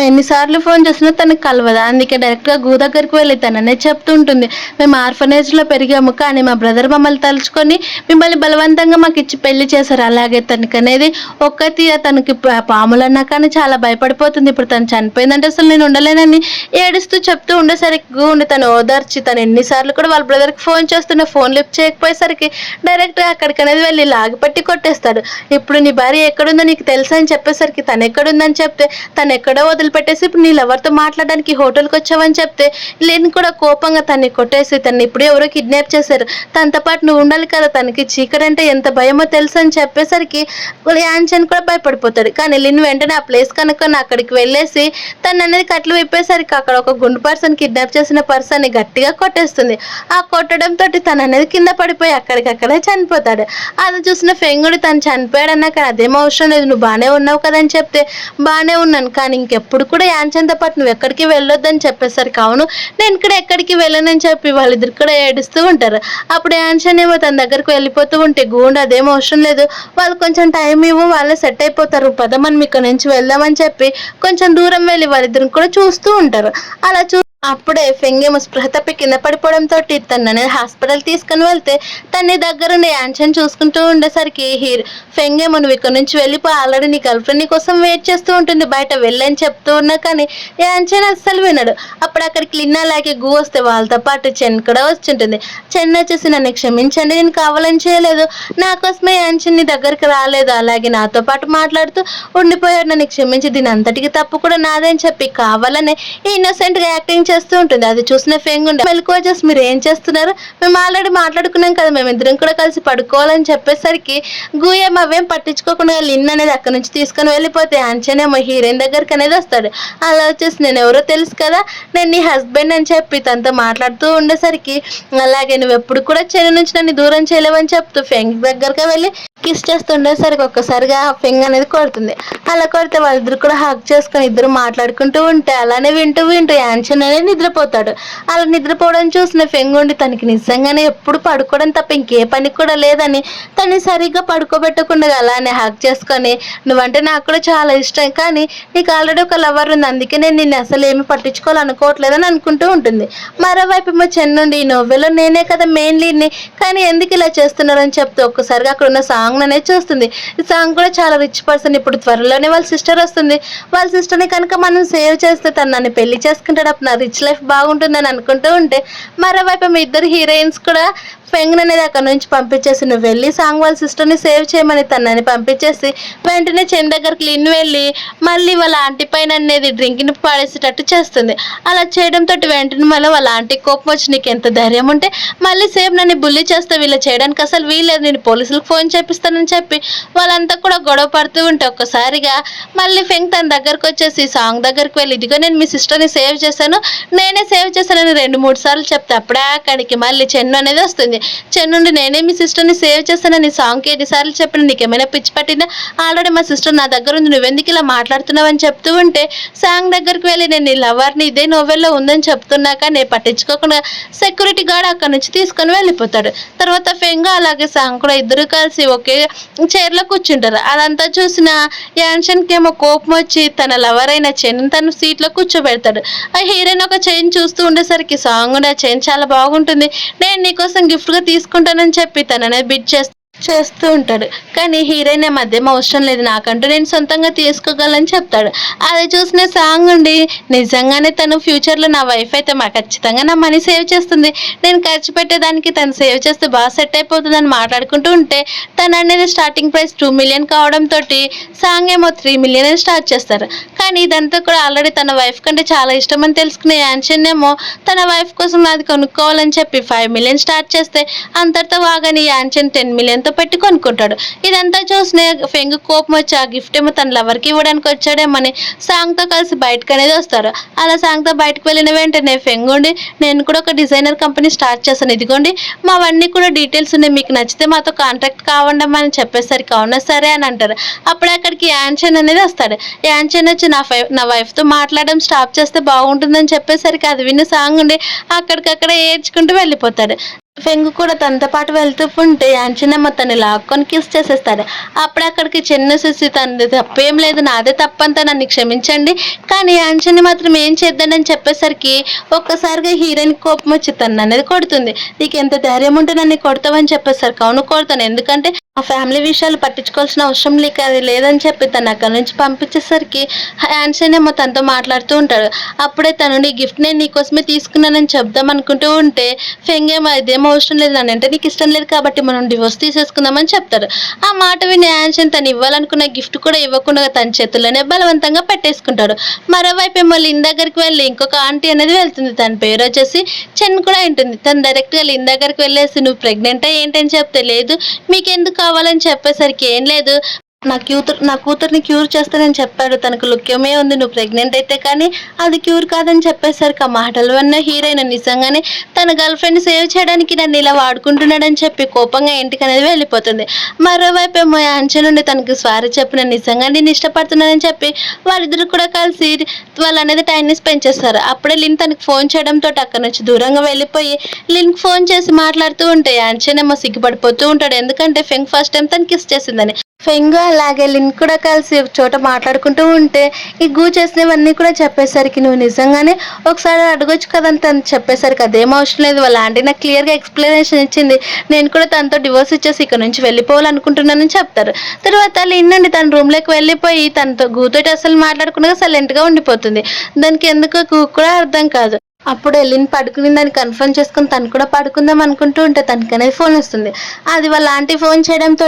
ఎన్నిసార్లు ఫోన్ చేసినా తనకు కలవదు, అందుకే డైరెక్ట్గా గూ దగ్గరికి వెళ్ళి తననే చెప్తూ ఉంటుంది, మేము ఆర్ఫనేజ్లో పెరిగాము కానీ మా బ్రదర్ మమ్మల్ని తలుచుకొని మిమ్మల్ని బలవంతంగా మాకు ఇచ్చి పెళ్లి చేశారు, అలాగే తనకి అనేది ఒక్కతి తనకి పాములన్నా కానీ చాలా భయపడిపోతుంది, ఇప్పుడు తను చనిపోయిందంటే అసలు నేను ఉండలేనని ఏడుస్తూ చెప్తూ ఉండేసరికి గూ ఉండి తను ఓదార్చి తను ఎన్నిసార్లు కూడా వాళ్ళ బ్రదర్కి ఫోన్ చేస్తున్న ఫోన్ లిఫ్ట్ చేయకపోయేసరికి డైరెక్ట్గా అక్కడికి అనేది వెళ్ళి లాగిపట్టి కొట్టేస్తాడు. ఇప్పుడు నీ భార్య ఎక్కడుందో నీకు తెలుసా అని చెప్పేసరికి తను ఎక్కడుందని చెప్తే తను ఎక్కడో వదిలిపెట్టేసి ఇప్పుడు నీ ఎవరితో మాట్లాడడానికి హోటల్కి వచ్చావని చెప్తే లేని కూడా కోపంగా తన్ని కొట్టేసి తను ఇప్పుడు ఎవరో కిడ్నాప్ చేశారు, తనతో పాటు నువ్వు ఉండాలి కదా, తనకి చీకటి అంటే ఎంత భయమో తెలుసు అని చెప్పేసరికి యాన్షన్ కూడా భయపడిపోతాడు. కానీ లిన్ వెంటనే ఆ ప్లేస్ కనుక్కొని అక్కడికి వెళ్ళేసి తను అనేది కట్లు విప్పేసరికి అక్కడ ఒక గుండు పర్సన్ కిడ్నాప్ చేసిన పర్సన్ని గట్టిగా కొట్టేస్తుంది. ఆ కొట్టడంతో తను అనేది కింద పడిపోయి అక్కడికక్కడే చనిపోతాడు. అది చూసిన ఫెంగుడు తను చనిపోయాడన్నా కానీ అదేం అవసరం లేదు, నువ్వు బాగానే ఉన్నావు కదని చెప్తే బాగానే ఉన్నాను కానీ ఇంకెప్పుడు కూడా యాన్షన్తో పాటు నువ్వు ఎక్కడికి వెళ్ళొద్దని చెప్పేసరికి అవును నేను ఇక్కడ ఎక్కడికి వెళ్ళనని చెప్పి వాళ్ళిద్దరు కూడా ఏడుస్తూ ఉంటారు. అప్పుడు యాన్షన్ ఏమో తన దగ్గరకు వెళ్ళిపోతూ ఉంటే గూండు అదేం అవసరం లేదు, వాళ్ళు కొంచెం టైం ఇవ్వు వాళ్ళే సెట్ అయిపోతారు, పద మనం ఇక్కడ నుంచి వెళ్దామని చెప్పి కొంచెం దూరం వెళ్ళి వాళ్ళిద్దరిని కూడా చూస్తూ ఉంటారు. అలా అప్పుడే ఫెంగేమో స్పృహ తప్పి కింద పడిపోవడంతో తను అనేది హాస్పిటల్ తీసుకుని వెళ్తే తన్ని దగ్గరుండి యాన్షన్ చూసుకుంటూ ఉండేసరికి ఫెంగేమో నువ్వు ఇక్కడ నుంచి వెళ్ళిపోయి ఆల్రెడీ నీ గర్ల్ ఫ్రెండ్ నీ కోసం వెయిట్ చేస్తూ ఉంటుంది బయట వెళ్ళని చెప్తూ ఉన్నా కానీ యాన్షన్ అస్సలు వినడు. అప్పుడు అక్కడికి లిన్ అలాగే గూ వస్తే వాళ్ళతో పాటు చెన్ కూడా వచ్చింటుంది. చెన్ వచ్చేసి నన్ను క్షమించండి, నేను కావాలని చేయలేదు, నా కోసమే యాన్షన్ నీ దగ్గరికి రాలేదు, అలాగే నాతో పాటు మాట్లాడుతూ ఉండిపోయాడు, నన్ను క్షమించి దీని అంతటికి తప్పు కూడా నాదని చెప్పి కావాలనే innocent గా యాక్టింగ్ చేస్తూ ఉంటుంది. అది చూసిన ఫెంగ్ ఉండే మెల్కోజెస్ మీరు ఏం చేస్తున్నారు, మేము ఆల్రెడీ మాట్లాడుకున్నాం కదా, మేమిద్దరం కూడా కలిసి పడుకోవాలని చెప్పేసరికి గూయమ్ అవేం పట్టించుకోకుండా లిన్ అనేది అక్కడ నుంచి తీసుకొని వెళ్ళిపోతే యాన్షన్ ఏమో హీరోయిన్ దగ్గరికి అనేది వస్తాడు. అలా వచ్చేసి నేను ఎవరో తెలుసు కదా, నేను నీ హస్బెండ్ అని చెప్పి తనతో మాట్లాడుతూ ఉండేసరికి అలాగే నువ్వు ఎప్పుడు కూడా చెల్లి నుంచి నన్ను దూరం చేయలేవని చెప్తూ ఫెంగ్ దగ్గరగా వెళ్ళి కిస్ చేస్తుండేసరికి ఒక్కసారిగా ఫెంగ్ అనేది కొడుతుంది. అలా కొడితే వాళ్ళిద్దరు కూడా హగ్ చేసుకొని ఇద్దరు మాట్లాడుకుంటూ ఉంటే అలానే వింటూ యాన్షన్ అనేది నిద్రపోతాడు. అలా నిద్రపోవడం చూసిన ఫెంగ్ ఉండి తనకి నిజంగానే ఎప్పుడు పడుకోవడం తప్ప ఇంకే పని కూడా లేదని తను సరిగ్గా పడుకోబెట్టకుండా అలానే హగ్ చేసుకొని నువ్వంటే నాకు కూడా చాలా ఇష్టం కానీ నీకు ఆల్రెడీ ఒక లవర్ ఉంది, అందుకే నేను నిన్ను అసలు ఏమి పట్టించుకోవాలనుకోవట్లేదని అనుకుంటూ ఉంటుంది. మరోవైపు ఏమో చెన్నుండి ఈ నోవెల్లో నేనే కదా మెయిన్ లీడ్ని కానీ ఎందుకు ఇలా చేస్తున్నారని చెప్తూ ఒక్కసారిగా అక్కడ ఉన్న సాంగ్ సాంగ్ అనేది చూస్తుంది. ఈ సాంగ్ కూడా చాలా రిచ్ పర్సన్. ఇప్పుడు త్వరలోనే వాళ్ళ సిస్టర్ వస్తుంది. వాళ్ళ సిస్టర్ని కనుక మనం సేవ్ చేస్తే తను నన్ను పెళ్లి చేసుకుంటాడు, అప్పుడు నా రిచ్ లైఫ్ బాగుంటుందని అనుకుంటూ ఉంటే, మరోవైపు మీ ఇద్దరు హీరోయిన్స్ కూడా ఫెంగ్ అనేది అక్కడ నుంచి పంపించేసి నువ్వు వెళ్ళి సాంగ్ వాళ్ళ సిస్టర్ని సేవ్ చేయమని తనని పంపించేసి వెంటనే చెన్ దగ్గరికి లిన్ వెళ్ళి మళ్ళీ వాళ్ళ ఆంటీ పైన అనేది డ్రింక్ని పాడేసేటట్టు చేస్తుంది. అలా చేయడంతో వెంటనే మళ్ళీ వాళ్ళ ఆంటీ కోపం వచ్చి నీకు ఎంత ధైర్యం ఉంటే మళ్ళీ సేమ్ నన్ను బుల్లి చేస్తే వీళ్ళు చేయడానికి అసలు వీళ్ళేదు, నేను పోలీసులకు ఫోన్ చేపిస్తానని చెప్పి వాళ్ళంతా కూడా గొడవ పడుతూ ఉంటే ఒక్కసారిగా మళ్ళీ ఫెంగ్ తన దగ్గరకు వచ్చేసి సాంగ్ దగ్గరికి వెళ్ళి ఇదిగో నేను మీ సిస్టర్ని సేవ్ చేశాను, నేనే సేవ్ చేశానని 2-3 సార్లు చెప్తే అప్పుడే అక్కడికి మళ్ళీ చెన్ను అనేది వస్తుంది. చెన్నుండి నేనే మీ సిస్టర్ని సేవ్ చేస్తానని సాంగ్కి ఎన్నిసార్లు చెప్పిన నీకేమైనా పిచ్చి పట్టిందా, ఆల్రెడీ మా సిస్టర్ నా దగ్గర ఉంది, నువ్వెందుకు ఇలా మాట్లాడుతున్నావు అని చెప్తూ ఉంటే సాంగ్ దగ్గరికి వెళ్ళి నేను నీ లవర్ని ఇదే నోవెల్లో ఉందని చెప్తున్నాక నేను పట్టించుకోకుండా సెక్యూరిటీ గార్డ్ అక్కడ నుంచి తీసుకొని వెళ్ళిపోతాడు. తర్వాత ఫెంగ్ అలాగే సాంగ్ కూడా ఇద్దరు కలిసి ఒకే చైర్లో కూర్చుంటారు. అదంతా చూసిన యాన్షన్కి ఏమో కోపం వచ్చి తన లవర్ అయిన చెన్ తను సీట్లో కూర్చోబెడతాడు. ఆ హీరోయిన్ ఒక చైన్ చూస్తూ ఉండేసరికి సాంగ్ ఆ చైన్ చాలా బాగుంటుంది, నేను నీకోసం గిఫ్ట్గా తీసుకుంటానని చెప్పి తననే బిడ్ చేస్తూ ఉంటాడు. కానీ హీరోయిన్ మధ్యం అవసరం లేదు, నాకంటూ నేను సొంతంగా తీసుకోగలని చెప్తాడు. అది చూసిన సాంగ్ ఉండి నిజంగానే తను ఫ్యూచర్లో నా వైఫ్ అయితే ఖచ్చితంగా నా మనీ సేవ్ చేస్తుంది, నేను ఖర్చు పెట్టేదానికి తను సేవ్ చేస్తే బాగా సెట్ అయిపోతుందని మాట్లాడుకుంటూ ఉంటే తను అనేది స్టార్టింగ్ ప్రైస్ 2 మిలియన్ కావడంతో సాంగ్ ఏమో 3 మిలియన్ అని స్టార్ట్ చేస్తారు. కానీ ఇదంతా కూడా ఆల్రెడీ తన వైఫ్ కంటే చాలా ఇష్టం అని తెలుసుకునే యాన్షన్ ఏమో తన వైఫ్ కోసం అది కొనుక్కోవాలని చెప్పి 5 మిలియన్ స్టార్ట్ చేస్తే అంతటితో వాగని యాన్షన్ 10 మిలియన్ పెట్టి కొనుక్కుంటాడు. ఇదంతా చూసిన ఫెంగ్ కోపం వచ్చి ఆ గిఫ్ట్ ఏమో తన లవర్కి ఇవ్వడానికి వచ్చాడేమని సాంగ్తో కలిసి బయటకు అనేది వస్తారు. అలా సాంగ్తో బయటకు వెళ్ళిన వెంటనే ఫెంగ్ ఉండి నేను కూడా ఒక డిజైనర్ కంపెనీ స్టార్ట్ చేశాను, ఇదిగోండి మావన్నీ కూడా డీటెయిల్స్ ఉన్నాయి, మీకు నచ్చితే మాతో కాంటాక్ట్ కావండి అని చెప్పేసరికి అవునా సరే అని అంటారు. అప్పుడే అక్కడికి యాన్షన్ అనేది వస్తాడు. యాన్షన్ వచ్చి నా వైఫ్తో మాట్లాడడం స్టాప్ చేస్తే బాగుంటుందని చెప్పేసరికి అది విన్న సాంగ్ ఉండి అక్కడికక్కడ ఏడ్చుకుంటూ వెళ్ళిపోతాడు. ఫెంగ్ కూడా తనతో పాటు వెళ్తూ ఉంటే యాన్షన్ తను లాక్కొని కిస్ చేసేస్తాడు. అప్పుడు అక్కడికి చిన్న చూసి తనది తప్పేం లేదు, నాదే తప్పంతా నన్ను క్షమించండి, కానీ యాన్షన్ మాత్రం ఏం చేద్దానని చెప్పేసరికి ఒక్కసారిగా హీరోయిన్ కోపం వచ్చి తను అనేది కొడుతుంది. నీకు ఎంత ధైర్యం ఉంటే నన్ను కొడతావని చెప్పేసరికి అవును కొడతాను, ఎందుకంటే ఆ ఫ్యామిలీ విషయాలు పట్టించుకోవాల్సిన అవసరం లేక అది లేదని చెప్పి తను అక్కడి నుంచి పంపించేసరికి యాన్షన్ ఏమో తనతో మాట్లాడుతూ ఉంటాడు. అప్పుడే తను నీ గిఫ్ట్ నేను నీకోసమే తీసుకున్నానని చెప్దాం అనుకుంటూ ఉంటే ఫెంగ్ ఏమో ఇదేమో అవసరం లేదు, నన్ను అంటే నీకు ఇష్టం లేదు కాబట్టి మనం డివోర్స్ తీసేసుకుందామని చెప్తాడు. ఆ మాట విని యాన్షన్ తను ఇవ్వాలనుకున్న గిఫ్ట్ కూడా ఇవ్వకుండా తన చేతుల్లోనే బలవంతంగా పెట్టేసుకుంటాడు. మరోవైపు ఏమో లిన్ దగ్గరికి వెళ్ళి ఇంకొక ఆంటీ అనేది వెళ్తుంది, తన పేరు వచ్చేసి చెన్ కూడా ఉంటుంది. తను డైరెక్ట్గా లిన్ దగ్గరికి వెళ్ళేసి నువ్వు ప్రెగ్నెంటా ఏంటని చెప్తే లేదు మీకెందుకు కావాలని చెప్పేసరికి ఏం లేదు నా కూతుర్ని క్యూర్ చేస్తానని చెప్పాడు, తనకు లుక్యమే ఉంది, నువ్వు ప్రెగ్నెంట్ అయితే కానీ అది క్యూర్ కాదని చెప్పేసరికి ఆ మాటలు వల్ల హీరోయిన్ నిజంగానే తన గర్ల్ ఫ్రెండ్ సేవ్ చేయడానికి నన్ను ఇలా వాడుకుంటున్నాడని చెప్పి కోపంగా ఇంటికి అనేది వెళ్ళిపోతుంది. మరోవైపు ఏమో యాన్షన్ నుండి తనకు సారీ చెప్పిన నిజంగా నేను ఇష్టపడుతున్నానని చెప్పి వాళ్ళిద్దరు కూడా కలిసి వాళ్ళు అనేది టైంని స్పెండ్ చేస్తారు. అప్పుడే లిన్ తనకు ఫోన్ చేయడంతో అక్కడ నుంచి దూరంగా వెళ్ళిపోయి లిన్కి ఫోన్ చేసి మాట్లాడుతూ ఉంటే యాన్షన్ ఏమో సిగ్గుపడిపోతూ ఉంటాడు, ఎందుకంటే ఫెంగ్ ఫస్ట్ టైం తను కిస్ చేసిందని. ఫెంగ్ అలాగే లిన్ కూడా కలిసి ఒక చోట మాట్లాడుకుంటూ ఉంటే ఈ గూ చేసినవన్నీ కూడా చెప్పేసరికి నువ్వు నిజంగానే ఒకసారి అడగొచ్చు కదని తను చెప్పేసరికి అదేం అవసరం లేదు, వాళ్ళ ఆంటీ నాకు క్లియర్గా ఎక్స్ప్లెనేషన్ ఇచ్చింది, నేను కూడా తనతో డివోర్స్ ఇచ్చేసి ఇక్కడ నుంచి వెళ్ళిపోవాలనుకుంటున్నానని చెప్తారు. తర్వాత లిన్ నుండి తన రూమ్లోకి వెళ్ళిపోయి తనతో గూతోటి అసలు మాట్లాడకుండా సైలెంట్గా ఉండిపోతుంది. దానికి ఎందుకో గూ కూడా అర్థం కాదు. అప్పుడే లిన్ పడుకునిందని కన్ఫర్మ్ చేసుకుని తను కూడా పడుకుందాం అనుకుంటూ ఉంటే తనకనేది ఫోన్ వస్తుంది. అది వాళ్ళ ఆంటీ ఫోన్ చేయడంతో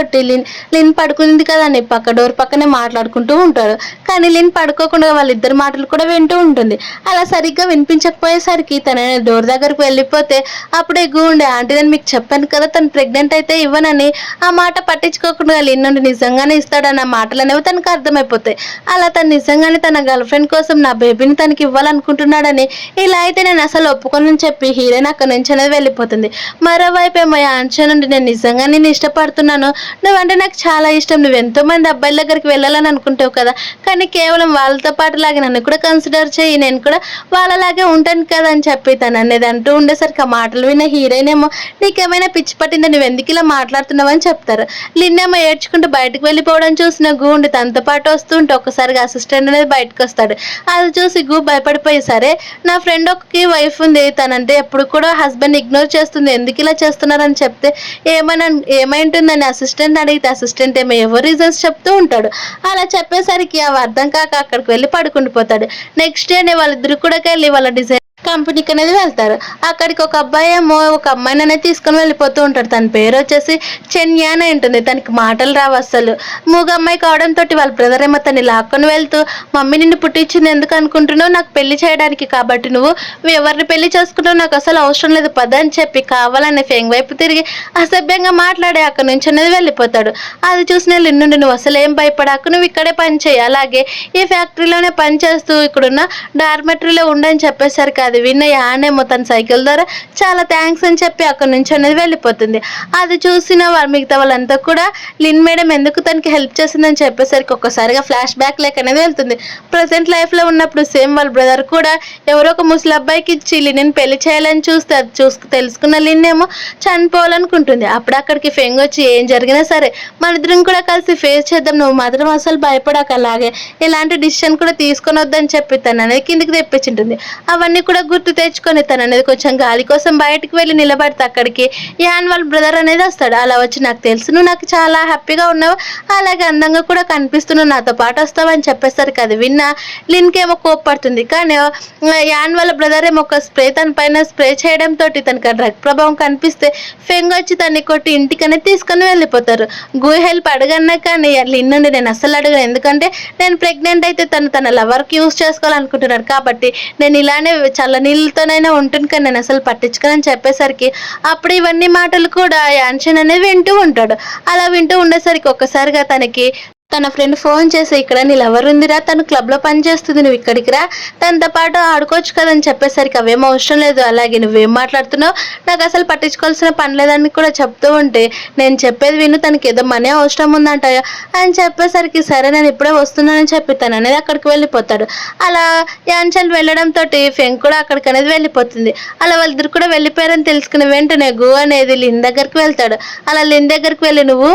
లిన్ పడుకుంది కదా అని పక్క డోర్ పక్కనే మాట్లాడుకుంటూ ఉంటారు. కానీ లిన్ పడుకోకుండా వాళ్ళిద్దరు మాటలు కూడా వింటూ ఉంటుంది. అలా సరిగ్గా వినిపించకపోయేసరికి తన డోర్ దగ్గరకు వెళ్ళిపోతే అప్పుడే ఉండే ఆంటీ నేను మీకు చెప్పాను కదా తను ప్రెగ్నెంట్ అయితే ఇవ్వనని, ఆ మాట పట్టించుకోకుండా లిన్ నుండి నిజంగానే ఇస్తాడన్న మాటలు అనేవి తనకు అర్థమైపోతాయి. అలా తను నిజంగానే తన గర్ల్ ఫ్రెండ్ కోసం నా బేబీని తనకి ఇవ్వాలనుకుంటున్నాడని, ఇలా అయితే నేను అసలు ఒప్పుకోనని చెప్పి హీరోయిన్ అక్కడి నుంచి అనేది వెళ్ళిపోతుంది. మరోవైపు ఏమో యాన్షన్ నుండి నేను నిజంగా నేను ఇష్టపడుతున్నాను, నువ్వంటే నాకు చాలా ఇష్టం, నువ్వు ఎంతో మంది అబ్బాయిల దగ్గరికి వెళ్ళాలని అనుకుంటావు కదా, కానీ కేవలం వాళ్ళతో పాటు లాగే నన్ను కూడా కన్సిడర్ చేయి, నేను కూడా వాళ్ళలాగే ఉంటాను కదా అని చెప్పి తను అనేది అంటూ ఉండేసరికి ఆ మాటలు విన్న హీరోయిన్ ఏమో నీకేమైనా పిచ్చి పట్టిందా, నువ్వు ఎందుకు ఇలా మాట్లాడుతున్నావు అని చెప్తారు. లిన్ ఏమో ఏడ్చుకుంటూ బయటకు వెళ్ళిపోవడం చూసిన గూ ఉండి తనతో పాటు వస్తూ ఉంటే ఒక్కసారిగా అసిస్టెంట్ అనేది బయటకు వస్తాడు. అది చూసి గూ భయపడిపోయి సరే నా ఫ్రెండ్ ఒక కి వైఫ్ ఉంది, తనంటే ఎప్పుడు కూడా హస్బెండ్ ఇగ్నోర్ చేస్తుంది, ఎందుకు ఇలా చేస్తున్నారని చెప్తే ఏమైంటుందని అసిస్టెంట్ అడిగితే అసిస్టెంట్ ఏమో ఎవరు రీజన్స్ చెప్తూ ఉంటాడు. అలా చెప్పేసరికి అవి అర్థం కాక అక్కడికి వెళ్ళి పడుకుండిపోతాడు. నెక్స్ట్ డేనే వాళ్ళిద్దరు కూడా వెళ్ళి వాళ్ళ డిజైన్ కంపెనీకి అనేది వెళ్తారు. అక్కడికి ఒక అబ్బాయి ఏమో ఒక అమ్మాయిని అనేది తీసుకొని వెళ్ళిపోతూ ఉంటాడు. తన పేరు వచ్చేసి చెన్యా అని ఉంటుంది. తనకి మాటలు రావు అస్సలు. మూగ అమ్మాయి కావడంతో వాళ్ళ బ్రదర్ ఏమో తన్ని లాక్కొని వెళ్తూ, మమ్మీ నిన్ను పుట్టించింది ఎందుకు అనుకుంటున్నావు, నాకు పెళ్లి చేయడానికి, కాబట్టి నువ్వు ఎవరిని పెళ్లి చేసుకుంటావు, నాకు అసలు అవసరం లేదు పద అని చెప్పి కావాలని ఫెంగ్ వైపు తిరిగి అసభ్యంగా మాట్లాడి అక్కడి నుంచి అనేది వెళ్ళిపోతాడు. అది చూసిన లిన్నుండి, నువ్వు అసలు ఏం భయపడాకు, నువ్వు ఇక్కడే పని చేయి, అలాగే ఈ ఫ్యాక్టరీలోనే పని చేస్తూ ఇక్కడున్న డార్మెటరీలో ఉండని చెప్పేసరికి అది విన్న యానేమో తన సైకిల్ ద్వారా చాలా థ్యాంక్స్ అని చెప్పి అక్కడి నుంచి అనేది వెళ్ళిపోతుంది. అది చూసిన మిగతా వాళ్ళంతా కూడా లిన్ మేడం ఎందుకు తనకి హెల్ప్ చేసిందని చెప్పేసరికి ఒక్కసారిగా ఫ్లాష్ బ్యాక్ లెక్క అనేది వెళ్తుంది. ప్రజెంట్ లైఫ్లో ఉన్నప్పుడు సేమ్ వాళ్ళ బ్రదర్ కూడా ఎవరో ఒక ముసలి అబ్బాయికి ఇచ్చి లిన్ పెళ్లి చేయాలని చూస్తే అది తెలుసుకున్న లిన్ ఏమో చనిపోవాలనుకుంటుంది. అప్పుడు అక్కడికి ఫెంగ్ వచ్చి ఏం జరిగినా సరే మన ఇద్దరం కూడా కలిసి ఫేస్ చేద్దాం, నువ్వు మాత్రం అసలు భయపడాక, అలాగే ఇలాంటి డిసిషన్ కూడా తీసుకొని వద్దని చెప్పి తను అనేది కిందికి తెప్పించింటుంది. అవన్నీ కూడా గుర్తు తెచ్చుకొని తను అనేది కొంచెం గాలి కోసం బయటకు వెళ్ళి నిలబడితే అక్కడికి యాన్ వాళ్ళ బ్రదర్ అనేది వస్తాడు. అలా వచ్చి, నాకు తెలుసు నువ్వు నాకు చాలా హ్యాపీగా ఉన్నావు, అలాగే అందంగా కూడా కనిపిస్తున్నావు, నాతో పాటు వస్తావు అని చెప్పేసరికి అది విన్న లిన్కేమో కోప్పడుతుంది. కానీ యాన్ వాళ్ళ బ్రదర్ ఏమో ఒక స్ప్రే తన పైన స్ప్రే చేయడంతో తనకు డ్రగ్ ప్రభావం కనిపిస్తే ఫెంగ్ వచ్చి తన్ని కొట్టి ఇంటికనే తీసుకొని వెళ్ళిపోతారు. గూ హెల్ప్ అడగన్నా కానీ లిన్ నుండి నేను అస్సలు అడగను, ఎందుకంటే నేను ప్రెగ్నెంట్ అయితే తన లవర్కి యూజ్ చేసుకోవాలనుకుంటున్నాను, కాబట్టి నేను ఇలానే చల్ల నీళ్ళతోనైనా ఉంటుంది, కానీ నేను అసలు పట్టించుకోనని చెప్పేసరికి అప్పుడు ఇవన్నీ మాటలు కూడా యాన్షన్ అనేది వింటూ ఉంటాడు. అలా వింటూ ఉండేసరికి ఒక్కసారిగా తన ఫ్రెండ్ ఫోన్ చేసి, ఇక్కడ నీ లవర్ ఉందిరా, తను క్లబ్లో పనిచేస్తుంది, నువ్వు ఇక్కడికి రా, తనతో పాటు ఆడుకోవచ్చు కదని చెప్పేసరికి అవేం అవసరం లేదు, అలాగే నువ్వేం మాట్లాడుతున్నావు, నాకు అసలు పట్టించుకోవాల్సిన పని లేదని కూడా చెప్తూ ఉంటే, నేను చెప్పేది విను, తనకి ఏదో మనీ అవసరం ఉందంట అని చెప్పేసరికి సరే నేను ఇప్పుడే వస్తున్నానని చెప్పి తను అనేది అక్కడికి వెళ్ళిపోతాడు. అలా యాన్చల్ వెళ్ళడంతో ఫెంగ్ కూడా అక్కడికి అనేది వెళ్ళిపోతుంది. అలా వాళ్ళిద్దరు కూడా వెళ్ళిపోయారని తెలుసుకున్న వెంటనే గు అనేది లిన్ దగ్గరికి వెళ్తాడు. అలా లిన్ దగ్గరికి వెళ్ళి, నువ్వు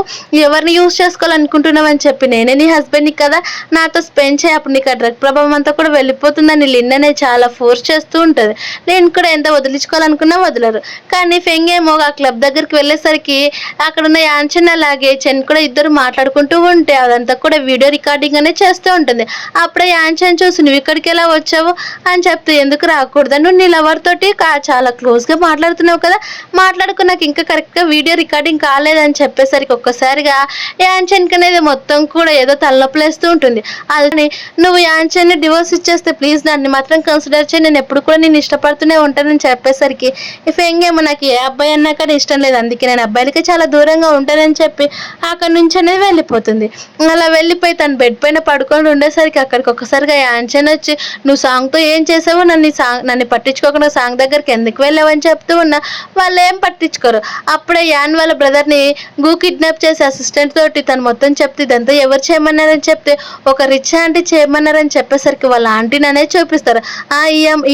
ఎవరిని యూజ్ చేసుకోవాలనుకుంటున్నావు అని చెప్పి, నేనే నీ హస్బెండ్ని కదా, నాతో స్పెండ్ చేయి, అప్పుడు నీకు ఆ డ్రగ్ ప్రభావం అంతా కూడా వెళ్ళిపోతుందని లిన్ అనేది చాలా ఫోర్స్ చేస్తూ ఉంటుంది. లిన్ కూడా ఎంత వదిలించుకోవాలనుకున్నా వదలరు. కానీ ఫెంగ్ ఏమో ఆ క్లబ్ దగ్గరికి వెళ్ళేసరికి అక్కడ ఉన్న యాన్షన్ అలాగే చెన్ కూడా ఇద్దరు మాట్లాడుకుంటూ ఉంటే అదంతా కూడా వీడియో రికార్డింగ్ అనేది చేస్తూ ఉంటుంది. అప్పుడే యాన్షన్ చూసి, నువ్వు ఇక్కడికి ఎలా వచ్చావు అని చెప్తే, ఎందుకు రాకూడదు, నువ్వు నీ లవర్ తోటి చాలా క్లోజ్గా మాట్లాడుతున్నావు కదా, మాట్లాడుకున్నాక ఇంకా కరెక్ట్గా వీడియో రికార్డింగ్ కాలేదని చెప్పేసరికి ఒక్కసారిగా యాన్షన్కి అనేది మొత్తం కూడా ఏదో తలనొప్పులేస్తూ ఉంటుంది. అది, నువ్వు యాన్చన్ని డివోర్స్ ఇచ్చేస్తే ప్లీజ్ దాన్ని మాత్రం కన్సిడర్ చేయి, నేను ఎప్పుడు కూడా నేను ఇష్టపడుతూనే ఉంటానని చెప్పేసరికి ఫెంగ్ ఏమో, నాకు ఏ అబ్బాయి అన్నా కానీ ఇష్టం లేదు, అందుకే నేను అబ్బాయిలకి చాలా దూరంగా ఉంటానని చెప్పి అక్కడి నుంచి అనేది వెళ్ళిపోతుంది. అలా వెళ్ళిపోయి తన బెడ్ పైన పడుకొని ఉండేసరికి అక్కడికి ఒక్కసారిగా యాన్చన్ వచ్చి, నువ్వు సాంగ్తో ఏం చేసావు, నన్ను పట్టించుకోకుండా సాంగ్ దగ్గరికి ఎందుకు వెళ్ళావని చెప్తూ ఉన్నా వాళ్ళు ఏం పట్టించుకోరు. అప్పుడే యాన్ వాళ్ళ బ్రదర్ని గూ కిడ్నాప్ చేసి అసిస్టెంట్ తోటి తను మొత్తం చెప్తే, ఇదంతా ఎవరు చేయమన్నారని చెప్తే, ఒక రిచ్ ఆంటీ చేయమన్నారని చెప్పేసరికి వాళ్ళ ఆంటీని అనేది చూపిస్తారు.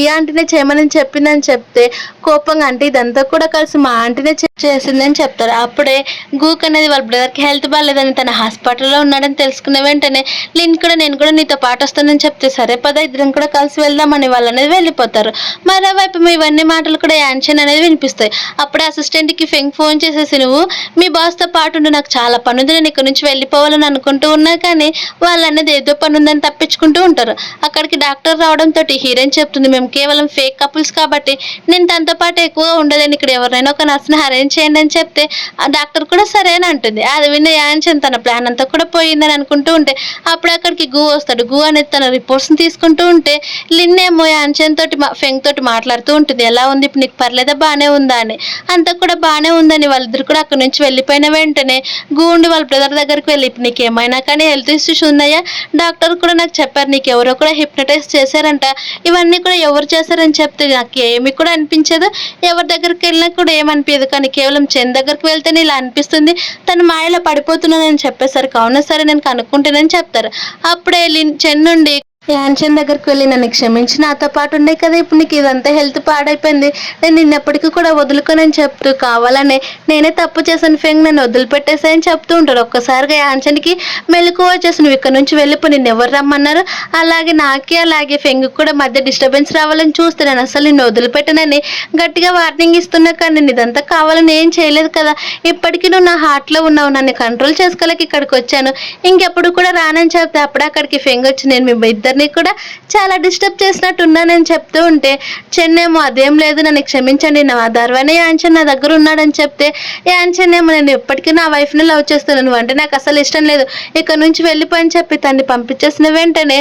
ఈ ఆంటీనే చేయమని చెప్పిందని చెప్తే కోపంగా, అంటే ఇదంతా కూడా కలిసి మా ఆంటీనే చేసిందని చెప్తారు. అప్పుడే గూక్ అనేది వాళ్ళ బ్రదర్కి హెల్త్ బాగాలేదని తన హాస్పిటల్లో ఉన్నాడని తెలుసుకున్న వెంటనే లిన్ కూడా, నేను కూడా నీతో పాటు వస్తానని చెప్తే, సరే పద ఇద్దరం కూడా కలిసి వెళ్దామని వాళ్ళు అనేది వెళ్ళిపోతారు. మరోవైపు ఇవన్నీ మాటలు కూడా యాన్షన్ అనేది వినిపిస్తాయి. అప్పుడే అసిస్టెంట్కి ఫెంగ్ ఫోన్ చేసేసి, నువ్వు మీ బాస్తో పాటు ఉండి, నాకు చాలా పని ఉంది, నేను ఇక్కడ నుంచి వెళ్ళిపోవాలని అనుకుంటూ ఉన్నా కానీ వాళ్ళు అనేది ఏదో పని ఉందని తప్పించుకుంటూ ఉంటారు. అక్కడికి డాక్టర్ రావడంతో హీరోయిన్ చెప్తుంది, మేము కేవలం ఫేక్ కపుల్స్ కాబట్టి నేను తనతో పాటు ఎక్కువగా ఉండలేను, ఇక్కడ ఎవరైనా ఒక నర్స్ని అరేంజ్ చేయండి అని చెప్తే ఆ డాక్టర్ కూడా సరే అని అంటుంది. అది విన్న యాన్షన్ తన ప్లాన్ అంతా కూడా పోయిందని అనుకుంటూ ఉంటే అప్పుడు అక్కడికి గు వస్తాడు. గు అనేది తన రిపోర్ట్స్ని తీసుకుంటూ ఉంటే లిన్ ఏమో యాన్షన్ తోటి ఫెంగ్ తోటి మాట్లాడుతూ ఉంటుంది, ఎలా ఉంది ఇప్పుడు నీకు, పర్లేదా, బాగానే ఉందా అని. అంతా కూడా బాగానే ఉందని వాళ్ళిద్దరు కూడా అక్కడి నుంచి వెళ్ళిపోయిన వెంటనే గు ఉండి వాళ్ళ బ్రదర్ దగ్గరికి వెళ్ళి, ఇప్పుడు నీకు ఏమైనా కానీ హెల్త్ ఇష్యూస్ ఉన్నాయా, డాక్టర్ కూడా నాకు చెప్పారు, నీకు ఎవరో కూడా హిప్నటైజ్ చేశారంట, ఇవన్నీ కూడా ఎవరు చేశారని చెప్తే నాకు ఏమి కూడా అనిపించదు, ఎవరి దగ్గరికి వెళ్ళినా కూడా ఏమనిపించదు, కానీ కేవలం చెన్ దగ్గరికి వెళ్తేనే ఇలా అనిపిస్తుంది, తను మాయలో పడిపోతున్నానని చెప్పేసరికి అవునా సరే నేను కనుక్కుంటానని చెప్తారు. అప్పుడే చెన్ నుండి యాన్షన్ దగ్గరికి వెళ్ళి నన్ను క్షమించి నాతో పాటు ఉండే కదా, ఇప్పుడు నీకు ఇదంతా హెల్త్ పాడైపోయింది, నేను నిన్నెప్పటికీ కూడా వదులుకోనని చెప్తూ కావాలనే నేనే తప్పు చేశాను ఫెంగ్, నన్ను వదిలిపెట్టేసాయని చెప్తూ ఉంటాడు. ఒక్కసారిగా యాన్షన్కి మెలకు వచ్చేసి నువ్వు ఇక్కడ నుంచి వెళ్ళిపో, నిన్ను ఎవరు రమ్మన్నారు, అలాగే నాకే అలాగే ఫెంగ్ కూడా మధ్య డిస్టర్బెన్స్ రావాలని చూస్తున్నాను, అసలు నిన్ను వదిలిపెట్టనని గట్టిగా వార్నింగ్ ఇస్తున్నా కానీ నేను ఇదంతా కావాలని ఏం చేయలేదు కదా, ఇప్పటికీ నువ్వు నా హార్ట్లో ఉన్నావు, నన్ను కంట్రోల్ చేసుకోలేక ఇక్కడికి వచ్చాను, ఇంకెప్పుడు కూడా రానని చెప్తే అప్పుడే అక్కడికి ఫెంగ్ వచ్చి నేను మీ ఇద్దరిని కూడా చాలా డిస్టర్బ్ చేసినట్టు ఉన్నానని చెప్తూ ఉంటే చెన్నేమో అదేం లేదు నన్ను క్షమించండి, నా ధర్వనే యాన్షన్ నా దగ్గర ఉన్నాడని చెప్తే యాన్షన్ ఏమో నేను ఎప్పటికీ నా వైఫ్ని లవ్ చేస్తున్నాను అంటే నాకు అసలు ఇష్టం లేదు, ఇక్కడ నుంచి వెళ్ళిపోయి చెప్పి తన్ని పంపించేసిన వెంటనే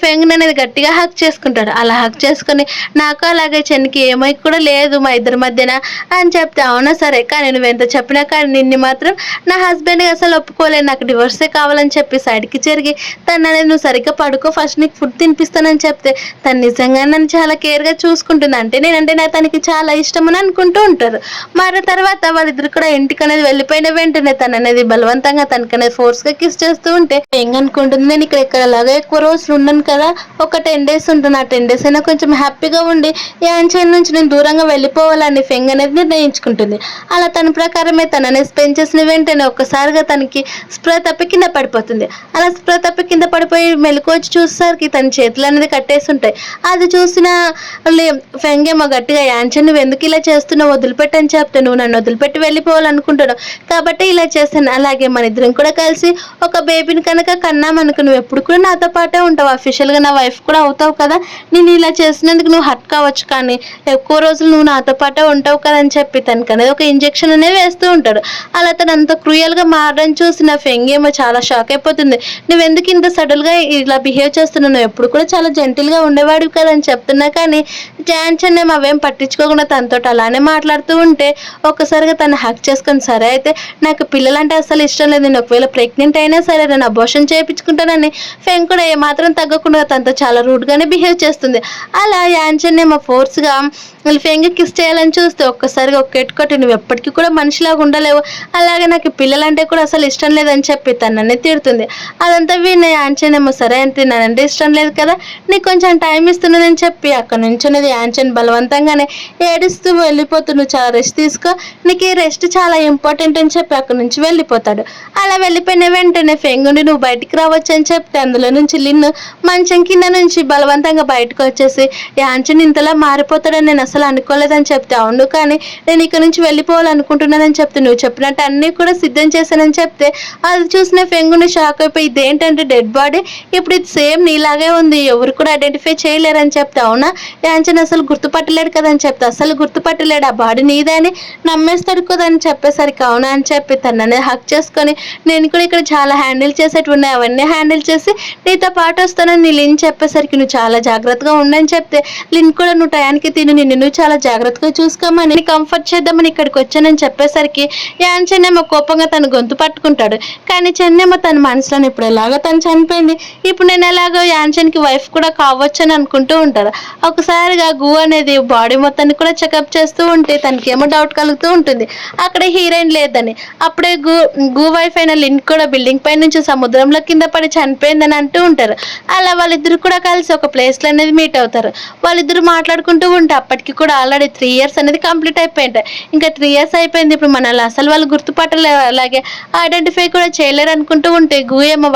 ఫెంగ్ అనేది గట్టిగా హక్ చేసుకుంటాడు. అలా హక్ చేసుకుని నాకు అలాగే చెన్నికి ఏమై కూడా లేదు మా ఇద్దరి మధ్యన అని చెప్తే అవునా సరే, కానీ నువ్వు ఎంత చెప్పినా కానీ నిన్ను మాత్రం నా హస్బెండ్కి అసలు ఒప్పుకోలేదు, నాకు డివోర్సే కావాలని చెప్పి సైడ్కి జరిగి తను అనేది నువ్వు సరిగ్గా పడుకో, ఫస్ట్ నీకు ఫుడ్ తినిపిస్తానని చెప్తే తను నిజంగా నన్ను చాలా కేర్గా చూసుకుంటుంది, అంటే నేనంటే నాకు తనకి చాలా ఇష్టం అని అనుకుంటూ ఉంటారు. మరి తర్వాత వాళ్ళిద్దరు కూడా ఇంటికి అనేది వెళ్ళిపోయిన వెంటనే తను అనేది బలవంతంగా తనకనేది ఫోర్స్గా కిస్ చేస్తూ ఉంటే ఏం అనుకుంటుంది, నేను ఇక్కడ అలాగే ఎక్కువ రోజులు ఉన్నాను కదా, ఒక 10 days ఉంటుంది, ఆ 10 days అయినా కొంచెం హ్యాపీగా ఉండి యాన్షన్ నుంచి నేను దూరంగా వెళ్ళిపోవాలని ఫెంగ్ అనేది నిర్ణయించుకుంటుంది. అలా తన ప్రకారమే తను అనేది స్పెండ్ చేసిన వెంటనే ఒక్కసారిగా తనకి స్ప్రే తప్పి కింద పడిపోతుంది. అలా స్ప్రే తప్పి కింద పడిపోయి మెలకు వచ్చి చూసేసరికి తన చేతులు అనేది కట్టేసి ఉంటాయి. అది చూసిన ఫెంగ్ ఏమో గట్టిగా యాన్షన్ నువ్వు ఎందుకు ఇలా చేస్తున్నావు, వదిలిపెట్టని చెప్తే నువ్వు నన్ను వదిలిపెట్టి వెళ్ళిపోవాలనుకుంటున్నావు కాబట్టి ఇలా చేస్తాను, అలాగే మన ఇద్దరం కూడా కలిసి ఒక బేబీని కనుక కన్నామనుకో నువ్వు ఎప్పుడు కూడా నాతో పాటే ఉంటావు, అఫీషియల్గా నా వైఫ్ కూడా అవుతావు కదా, నేను ఇలా చేసినందుకు నువ్వు హర్ట్ కావచ్చు కానీ ఎక్కువ రోజులు నువ్వు నాతో పాటే ఉంటావు కదా అని చెప్పి తనకు అనేది ఒక ఇంజెక్షన్ అనేది వేస్తూ ఉంటాడు. అలా తను అంత క్రూయల్గా మారడం చూసి నా ఫెంగ్ ఏమో చాలా షాక్ అయిపోతుంది. నువ్వెందుకు ఇంత సడన్గా ఇలా బిహేవ్ చేస్తున్నావు, నువ్వు ఎప్పుడు కూడా చాలా జెంటిల్గా ఉండేవాడు కదా అని చెప్తున్నా కానీ యాన్షన్ ఏమో అవేం పట్టించుకోకుండా తనతో అలానే మాట్లాడుతూ ఉంటే ఒక్కసారిగా తను హక్ చేసుకొని సరే అయితే నాకు పిల్లలంటే అసలు ఇష్టం లేదు, నేను ఒకవేళ ప్రెగ్నెంట్ అయినా సరే నేను అబోర్షన్ చేయించుకుంటానని ఫెంగ్ కూడా ఏమాత్రం తగ్గకుండా తనతో చాలా రూడ్గానే బిహేవ్ చేస్తుంది. అలా యాన్షన్ ఏమో ఫోర్స్గా ఫెంగ్ కిస్ చేయాలని చూస్తే ఒక్కసారిగా ఒక్కెట్టుకొట్టి నువ్వు ఎప్పటికీ కూడా మనిషిలాగా ఉండలేవు, అలాగే నాకు పిల్లలంటే కూడా అసలు ఇష్టం లేదని చెప్పి తనని తిడుతుంది. అదంతా విన్న యాన్షన్ ఏమో సరే అంటే నన్నంటే ఇష్టం లేదు కదా, నీకు కొంచెం టైం ఇస్తున్నదని చెప్పి అక్కడ నుంచి ఉన్నది యాన్షన్ బలవంతంగానే ఏడుస్తూ వెళ్ళిపోతూ నువ్వు చాలా రెస్ట్ తీసుకో, నీకు ఈ రెస్ట్ చాలా ఇంపార్టెంట్ అని చెప్పి అక్కడ నుంచి వెళ్ళిపోతాడు. అలా వెళ్ళిపోయిన వెంటనే ఫెంగ్ ఉండి నువ్వు బయటికి రావచ్చు అని చెప్తే అందులో నుంచి లిన్ను మంచం కింద నుంచి బలవంతంగా బయటకు వచ్చేసి యాన్షన్ ఇంతలా మారిపోతాడని నేను అసలు అనుకోలేదని చెప్తే అవును కానీ నేను ఇక్కడ నుంచి వెళ్ళిపోవాలనుకుంటున్నానని చెప్తే నువ్వు చెప్పినట్టు అన్నీ కూడా సిద్ధం చేశానని చెప్తే అది చూసిన ఫెంగుని షాక్ అయిపోయి ఇదేంటంటే డెడ్ బాడీ, ఇప్పుడు ఇది సేమ్ నీలాగే ఉంది, ఎవరు కూడా ఐడెంటిఫై చేయలేరని చెప్తే అవునా యాన్షన్ అసలు గుర్తుపట్టలేడు కదని చెప్తే అసలు గుర్తుపట్టలేడు, ఆ బాడీ నీదే అని నమ్మేస్తాడు కదా అని చెప్పేసరికి అవునా అని చెప్పి తననే హక్ చేసుకొని నేను కూడా ఇక్కడ చాలా హ్యాండిల్ చేసేటివి ఉన్నాయి, అవన్నీ హ్యాండిల్ చేసి నీతో పాటు వస్తానని నీ లిన్ చెప్పేసరికి నువ్వు చాలా జాగ్రత్తగా ఉండని చెప్తే లిన్ కూడా నువ్వు టయానికి తిని నిన్ను నువ్వు చాలా జాగ్రత్తగా చూసుకోమని కంఫర్ట్ చేద్దామని ఇక్కడికి వచ్చానని చెప్పేసరికి యాన్షన్ ఏమో కోపంగా తను గొంతు పట్టుకుంటాడు. కానీ చెన్నేమో తన మనసులో ఇప్పుడు ఎలాగో తను చనిపోయింది, ఇప్పుడు నేను ఎలాగో యాన్షన్కి వైఫ్ కూడా కావచ్చు అని అనుకుంటూ ఉంటారు. ఒకసారిగా గు అనేది బాడీ మొత్తాన్ని కూడా చెకప్ చేస్తూ ఉంటే తనకేమో డౌట్ కలుగుతూ ఉంటుంది అక్కడ హీరోయిన్ లేదని. అప్పుడే గు వైఫ్ అయిన లిన్ కూడా బిల్డింగ్ పై నుంచి సముద్రంలో కింద పడి చనిపోయిందని అంటూ ఉంటారు. అలా వాళ్ళిద్దరు కూడా కలిసి ఒక ప్లేస్లో అనేది మీట్ అవుతారు. వాళ్ళిద్దరు మాట్లాడుకుంటూ ఉంటే అప్పటికి కూడా ఆల్రెడీ 3 years అనేది కంప్లీట్ అయిపోయింటాయి. ఇంకా 3 years అయిపోయింది, ఇప్పుడు మనల్ని అసలు వాళ్ళు గుర్తుపట్టలేరు, అలాగే ఐడెంటిఫై కూడా చేయలేరు అనుకుంటూ ఉంటే గు ఏమో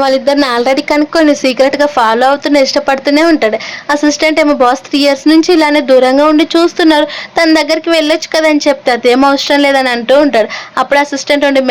వాళ్ళిద్దరిని ఆల్రెడీ కనుక్కొని సీక్రెట్గా ఫాలో అవుతూనే ఇష్టపడుతూనే ఉంటాడు. అసిస్టెంట్ ఏమో బాస్ 3 years నుంచి ఇలానే దూరంగా ఉండి చూస్తున్నారు, తన దగ్గరికి వెళ్ళొచ్చు కదని చెప్తే అదేం అవసరం లేదని అంటూ ఉంటాడు. అప్పుడు అసిస్టెంట్ ఉండి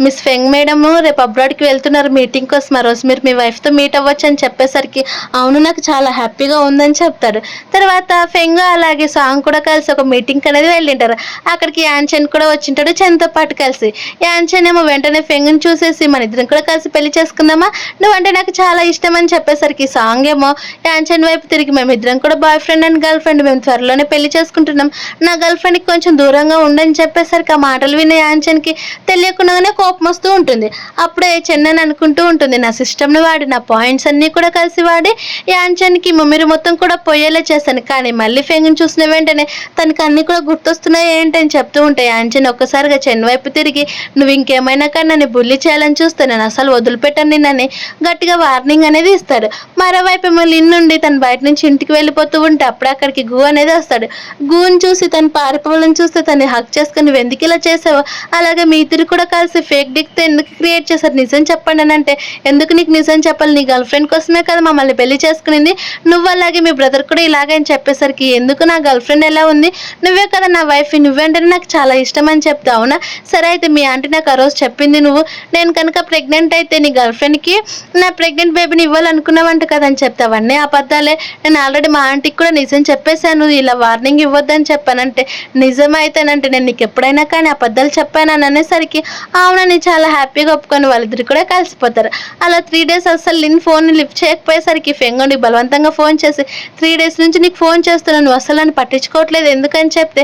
మిస్ ఫెంగ్ మేడమ్ రేపు అబ్రాడ్కి వెళ్తున్నారు మీటింగ్ కోసం, ఆ రోజు మీరు మీ వైఫ్తో మీట్ అవ్వచ్చు అని చెప్పేసరికి అవును నాకు చాలా హ్యాపీగా ఉందని చెప్తాడు. తర్వాత ఫెంగ్ అలాగే సాంగ్ కూడా కలిసి ఒక మీటింగ్ అనేది వెళ్ళింటారు. అక్కడికి యాన్షన్ కూడా వచ్చింటాడు చెన్తో పాటు కలిసి. యాన్షన్ ఏమో వెంటనే ఫెంగ్ని చూసేసి మన ఇద్దరం కూడా కలిసి పెళ్లి చేసుకుందామా, నువ్వంటే నాకు చాలా ఇష్టం అని చెప్పేసరికి సాంగ్ ఏమో యాన్షన్ వైపు తిరిగి మేమిద్దరం కూడా boy friend and girl friend, మేము త్వరలోనే పెళ్లి చేసుకుంటున్నాం, నా గర్ల్ ఫ్రెండ్కి కొంచెం దూరంగా ఉండని చెప్పేసరికి ఆ మాటలు వినే యాన్షన్కి తెలియకుండానే కోపం వస్తూ ఉంటుంది. అప్పుడే చెన్నని అనుకుంటూ ఉంటుంది నా సిస్టమ్ని వాడి నా పాయింట్స్ అన్నీ కూడా కలిసి వాడి యాన్షన్కి మమ్మీరు మొత్తం కూడా పోయేలా చేశాను, కానీ మళ్ళీ ఫెంగ్ని చూసిన వెంటనే తనకి అన్నీ కూడా గుర్తొస్తున్నాయి ఏంటని చెప్తూ ఉంటే యాన్షన్ ఒక్కసారిగా చెన్ వైపు తిరిగి నువ్వు ఇంకేమైనా కానీ నన్ను బుల్లి చేయాలని చూస్తే నేను అసలు వదిలిపెట్టాను నిన్న అని గట్టిగా వార్నింగ్ అనేది ఇస్తాడు. మరోవైపు ఏమో లిన్ నుండి తను బయట నుంచి ఇంటికి వెళ్ళిపోతూ ఉంటే అప్పుడే అక్కడికి గు అనేది వస్తాడు. గూని చూసి తను పారిపోవాలని చూస్తే తను హక్ చేసుకుని ఎందుకు ఇలా చేసావు, అలాగే మీ ఇద్దరు కూడా కలిసి ఫేక్ డిక్ ఎందుకు క్రియేట్ చేశారు, నిజం చెప్పండి అని అంటే ఎందుకు నీకు నిజం చెప్పాలి, నీ గర్ల్ ఫ్రెండ్ కోసమే కదా మమ్మల్ని పెళ్లి చేసుకునింది, నువ్వు అలాగే మీ బ్రదర్ కూడా ఇలాగే అని చెప్పేసరికి ఎందుకు నా గర్ల్ ఫ్రెండ్ ఎలా ఉంది, నువ్వే కదా నా వైఫ్, నువ్వేంటనే నాకు చాలా ఇష్టం అని చెప్తా. అవునా సరే అయితే మీ ఆంటీ నాకు ఆ రోజు చెప్పింది నువ్వు నేను కనుక ప్రెగ్నెంట్ అయితే నీ గర్ల్ ఫ్రెండ్కి నా ప్రెగ్నెంట్ బేబీని ఇవ్వాలనుకున్నావంట కదా అని చెప్తావన్నీ అబద్ధాలే, నేను ఆల్రెడీ మా ఆంటీకి కూడా నిజం చెప్పేశాను, ఇలా వార్నింగ్ ఇవ్వద్దని చెప్పానంటే నిజమైతేనంటే నేను నీకు ఎప్పుడైనా కానీ అబద్ధాలు చెప్పానని అనేసరికి అవునని చాలా హ్యాపీగా ఒప్పుకొని వాళ్ళిద్దరు కూడా కలిసిపోతారు. అలా 3 days అసలు లిన్ ఫోన్ లిఫ్ట్ చేయకపోయేసరికి ఫెంగుండి బలవంతంగా ఫోన్ చేసి 3 days నుంచి నీకు ఫోన్ చేస్తున్నాను, నువ్వు అసలు నన్ను పట్టించుకోవట్లేదు ఎందుకని చెప్తే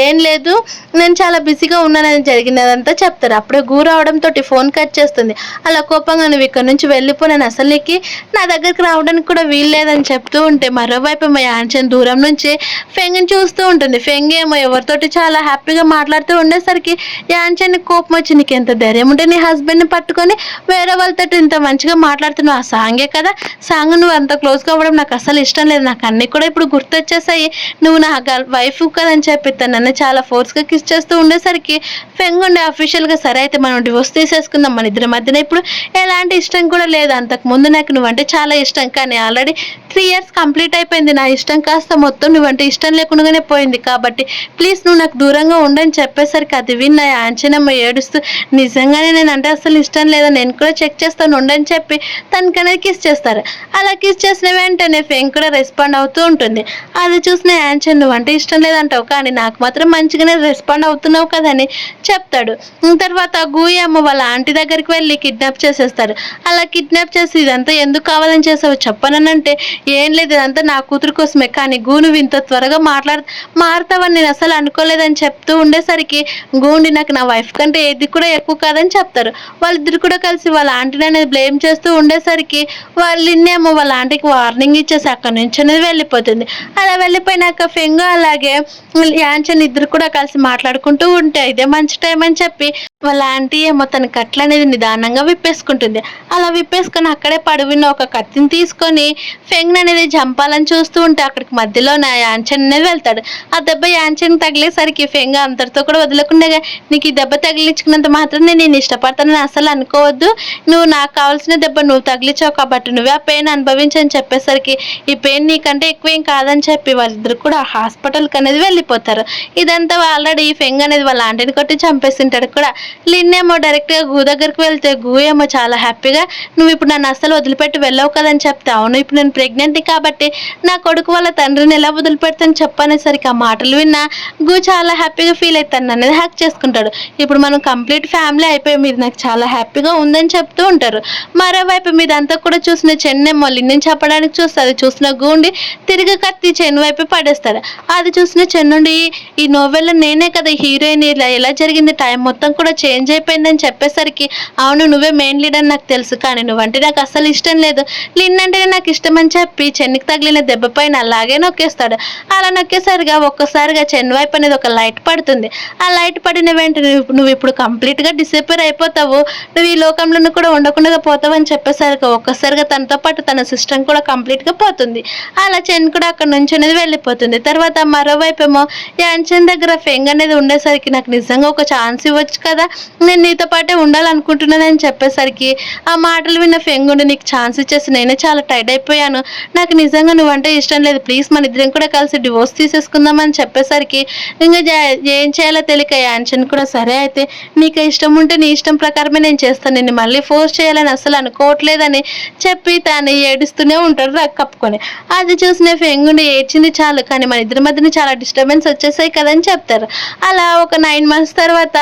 ఏం లేదు నేను చాలా బిజీగా ఉన్నానని జరిగినదంతా చెప్తారు. అప్పుడే గూ రావడంతో ఫోన్ కట్ చేస్తుంది. అలా కోపంగా నువ్వు ఇక్కడ నుంచి వెళ్ళిపో, నేను అసలు నీకు నా దగ్గరికి రావడానికి కూడా వీల్లేదని చెప్తూ ఉంటే మరోవైపు మా యాంచన్ దూరం నుంచి ఫెంగ్ని చూస్తూ ఉంటుంది. ఫెంగ్ ఏమో ఎవరితోటి చాలా హ్యాపీగా మాట్లాడుతూ ఉండేసరికి యాంచన్ కోపం వచ్చి నీకు ఎంత ధైర్యం ఉంటే నీ హస్బెండ్ని పట్టుకొని వేరే వాళ్ళతో ఇంత మంచిగా మాట్లాడుతున్నావు, ఆ సాంగే కదా సాంగ్, నువ్వు అంత క్లోజ్గా అవ్వడం నాకు అసలు ఇష్టం లేదు, నాకు అన్నీ కూడా ఇప్పుడు గుర్తొచ్చేసాయి, నువ్వు నా వైఫ్ కదని చెప్పి నన్ను చాలా ఫోర్స్గా కిస్ చేస్తూ ఉండేసరికి ఫెంగ్ ఉండే అఫీషియల్గా సరే అయితే మనం డివోర్స్ తీసేసుకుందాం, మన ఇద్దరి మధ్యన ఇప్పుడు ఎలాంటి ఇష్టం కూడా లేదు, అంతకుముందు నాకు నువ్వంటే చాలా ఇష్టం కానీ ఆల్రెడీ 3 years కంప్లీట్ అయిపోయింది, నా ఇష్టం కాస్త మొత్తం నువ్వంటే ఇష్టం లేకుండానే పోయింది, కాబట్టి ప్లీజ్ నువ్వు నాకు దూరంగా ఉండని చెప్పేసరికి అది విన్న యాంచనమ్మ ఏడుస్తూ నిజంగానే నేను అంటే అసలు ఇష్టం లేదా, నేను కూడా చెక్ చేస్తాను ఉండని చెప్పి తనకనేది కిస్ చేస్తారు. అలా కిస్ చేసిన వెంటనే ఫెంగ్ కూడా రెస్పాండ్ అవుతూ ఉంటుంది. అది చూసిన యాంచన్ నువ్వు అంటే ఇష్టం లేదంటావు కానీ నాకు మాత్రం మంచిగానే రెస్పాండ్ అవుతున్నావు కదని చెప్తాడు. తర్వాత గూయమ్మ వాళ్ళ ఆంటీ దగ్గరికి వెళ్ళి కిడ్నాప్ చేసేస్తారు. అలా కిడ్నాప్ చేసి ఇదంతా ఎందుకు కావాలని చేసావు చెప్పననంటే ఏం లేదు ఇదంతా నా కూతురు కోసమే, కానీ గూ నువ్వు ఇంత త్వరగా మారుతావని నేను అసలు అనుకోలేదని చెప్తూ ఉండేసరికి గూండి నాకు నా వైఫ్ కంటే ఏది కూడా ఎక్కువ కాదని చెప్తారు. వాళ్ళిద్దరు కూడా కలిసి వాళ్ళ ఆంటీని అనేది బ్లేమ్ చేస్తూ ఉండేసరికి వాళ్ళేమో వాళ్ళ ఆంటీకి వార్నింగ్ ఇచ్చేసి అక్కడి నుంచి అనేది వెళ్ళిపోతుంది. అలా వెళ్ళిపోయినాక ఫెంగు అలాగే యాంచన్ ఇద్దరు కూడా కలిసి మాట్లాడుకుంటూ ఉంటే ఇదే మంచి టైం అని చెప్పి వాళ్ళ ఆంటీ ఏమో తన కట్లు అనేది నిదానంగా విప్పేసుకుంటుంది. అలా విప్పేసుకొని అక్కడే పడివిన్న ఒక కత్తిని తీసుకొని ఫెంగ్ అనేది చంపాలని చూస్తూ ఉంటే అక్కడికి మధ్యలో నా యాంచన్ అనేది వెళ్తాడు. ఆ దెబ్బ యాంచన్ తగిలేసరికి ఫెంగ్ అంతటితో కూడా వదలకుండా నీకు ఈ దెబ్బ తగిలించుకున్నంత మాత్రం నేను ఇష్టపడతానని అసలు అనుకోవద్దు, నువ్వు నాకు కావాల్సిన దెబ్బ నువ్వు తగిలించావు కాబట్టి నువ్వే ఆ పెయిన్ అనుభవించని చెప్పేసరికి ఈ పెయిన్ నీకంటే ఎక్కువేం కాదని చెప్పి వాళ్ళిద్దరు కూడా హాస్పిటల్కి అనేది వెళ్ళిపోతారు. ఇదంతా ఆల్రెడీ ఫెంగ్ అనేది వాళ్ళ ఆంటీని కొట్టి చంపేసింటాడు కూడా. లిన్ ఏమో డైరెక్ట్గా గూ దగ్గరికి వెళ్తే గూ ఏమో చాలా హ్యాపీగా నువ్వు ఇప్పుడు నన్ను అసలు వదిలిపెట్టి వెళ్ళవు కదని చెప్తే అవును ఇప్పుడు నేను ప్రెగ్నెంట్ కాబట్టి నా కొడుకు వాళ్ళ తండ్రిని ఎలా వదిలిపెడతాను చెప్పనేసరికి ఆ మాటలు విన్నా గూ చాలా హ్యాపీగా ఫీల్ అవుతాను అనేది హ్యాక్ చేసుకుంటాడు. ఇప్పుడు మనం కంప్లీట్ ఫ్యామిలీ అయిపోయి మీరు నాకు చాలా హ్యాపీగా ఉందని చెప్తూ ఉంటారు. మరోవైపు మీదంతా కూడా చూసిన చెన్నేమో లిన్ని చెప్పడానికి చూస్తుంది. చూసిన గూండి తిరిగి కత్తి చెన్ను వైపు పడేస్తాడు. అది చూసిన చెన్నుండి ఈ నోవెల్లో నేనే కదా హీరోయిన్, ఇలా ఎలా జరిగింది టైం మొత్తం కూడా చేంజ్ అయిపోయిందని చెప్పేసరికి అవును నువ్వే మెయిన్ లీడర్ నాకు తెలుసు కానీ నువ్వంటే నాకు అసలు ఇష్టం లేదు, లిన్ అంటేనే నాకు ఇష్టం అని చెప్పి చెన్నికి తగిలిన దెబ్బ పైన అలాగే నొక్కేస్తాడు. అలా నొక్కేసరిగా ఒక్కసారిగా చెన్ను వైపు అనేది ఒక లైట్ పడుతుంది. ఆ లైట్ పడిన వెంటనే నువ్వు ఇప్పుడు కంప్లీట్గా డిసప్పేర్ అయిపోతావు, నువ్వు ఈ లోకంలో కూడా ఉండకుండా పోతావు అని చెప్పేసరికి ఒక్కసారిగా తనతో పాటు తన సిస్టమ్ కూడా కంప్లీట్గా పోతుంది. అలా చెన్ కూడా అక్కడ నుంచి అనేది వెళ్ళిపోతుంది. తర్వాత మరోవైపు ఏమో యాంచన్ దగ్గర ఫెంగ్ అనేది ఉండేసరికి నాకు నిజంగా ఒక ఛాన్స్ ఇవ్వచ్చు కదా, నేను నీతో పాటే ఉండాలనుకుంటున్నానని చెప్పేసరికి ఆ మాటలు విన్న ఫెంగుండి నీకు ఛాన్స్ ఇచ్చేసి నేనే చాలా టైర్డ్ అయిపోయాను, నాకు నిజంగా నువ్వంటే ఇష్టం లేదు, ప్లీజ్ మన ఇద్దరం కూడా కలిసి డివోర్స్ తీసేసుకుందామని చెప్పేసరికి ఇంకా ఏం చేయాలో తెలియక యాంచన్ కూడా సరే అయితే నీకు ఇష్టం ఉంటే నీ ఇష్టం ప్రకారమే నేను చేస్తాను, నేను మళ్ళీ ఫోర్స్ చేయాలని అసలు అనుకోవట్లేదని చెప్పి తాను ఏడుస్తూనే ఉంటాడు కప్పుకొని. అది చూసిన ఫెంగుండి ఏడ్చింది చాలు కానీ మన ఇద్దరి మధ్యన చాలా డిస్టర్బెన్స్ వచ్చేసాయి కదని చెప్తారు. అలా ఒక 9 months తర్వాత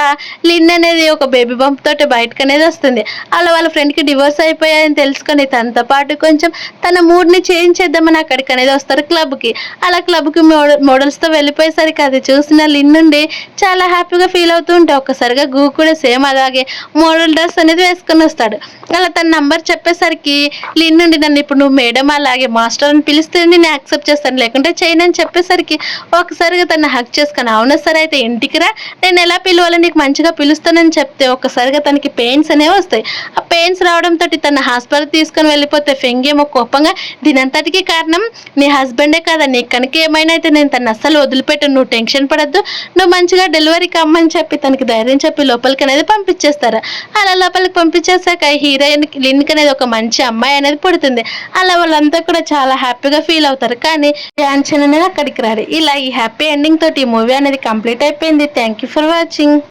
లిన్ అనేది ఒక బేబీ బంప్ తోటి బయటకు అనేది వస్తుంది. అలా వాళ్ళ ఫ్రెండ్కి డివోర్స్ అయిపోయాయని తెలుసుకొని తనతో పాటు కొంచెం తన మూడ్ని చేంజ్ చేద్దామని అక్కడికి అనేది వస్తారు క్లబ్కి. అలా క్లబ్కి మోడల్స్తో వెళ్ళిపోయేసరికి అది చూసిన లిన్ నుండి చాలా హ్యాపీగా ఫీల్ అవుతూ ఉంటే ఒక్కసారిగా గూ కూడా సేమ్ అలాగే మోడల్ డ్రెస్ అనేది వేసుకొని వస్తాడు. అలా తన నంబర్ చెప్పేసరికి లిన్ నుండి నన్ను ఇప్పుడు నువ్వు మేడం అలాగే మాస్టర్ అని పిలిస్తే నేను యాక్సెప్ట్ చేస్తాను లేకుంటే చేయను అని చెప్పేసరికి ఒకసారిగా తను హక్ చేసుకొని అవునా సరే అయితే ఇంటికి రా, నేను ఎలా పిలవాలో నీకు మంచిగా పిలుస్తాను వెళ్ళిపోతానని చెప్తే ఒక్కసారిగా తనకి పెయిన్స్ అనేవి వస్తాయి. ఆ పెయిన్స్ రావడంతో తన హాస్పిటల్ తీసుకొని వెళ్ళిపోతే ఫెంగేమో కోపంగా దీనంతటికీ కారణం నీ హస్బెండే కదా, నీకు కనుక ఏమైనా అయితే నేను తను అస్సలు వదిలిపెట్టను, నువ్వు టెన్షన్ పడద్దు, నువ్వు మంచిగా డెలివరీకి అమ్మని చెప్పి తనకి ధైర్యం చెప్పి లోపలికి అనేది పంపించేస్తారు. అలా లోపలికి పంపించేసాక హీరోయిన్ లిన్కి అనేది ఒక మంచి అమ్మాయి అనేది పుడుతుంది. అలా వాళ్ళంతా కూడా చాలా హ్యాపీగా ఫీల్ అవుతారు. కానీ యాన్షన్ అనేది అక్కడికి రాడు. ఇలా ఈ హ్యాపీ ఎండింగ్ తోటి ఈ మూవీ అనేది కంప్లీట్ అయిపోయింది. Thank you for watching.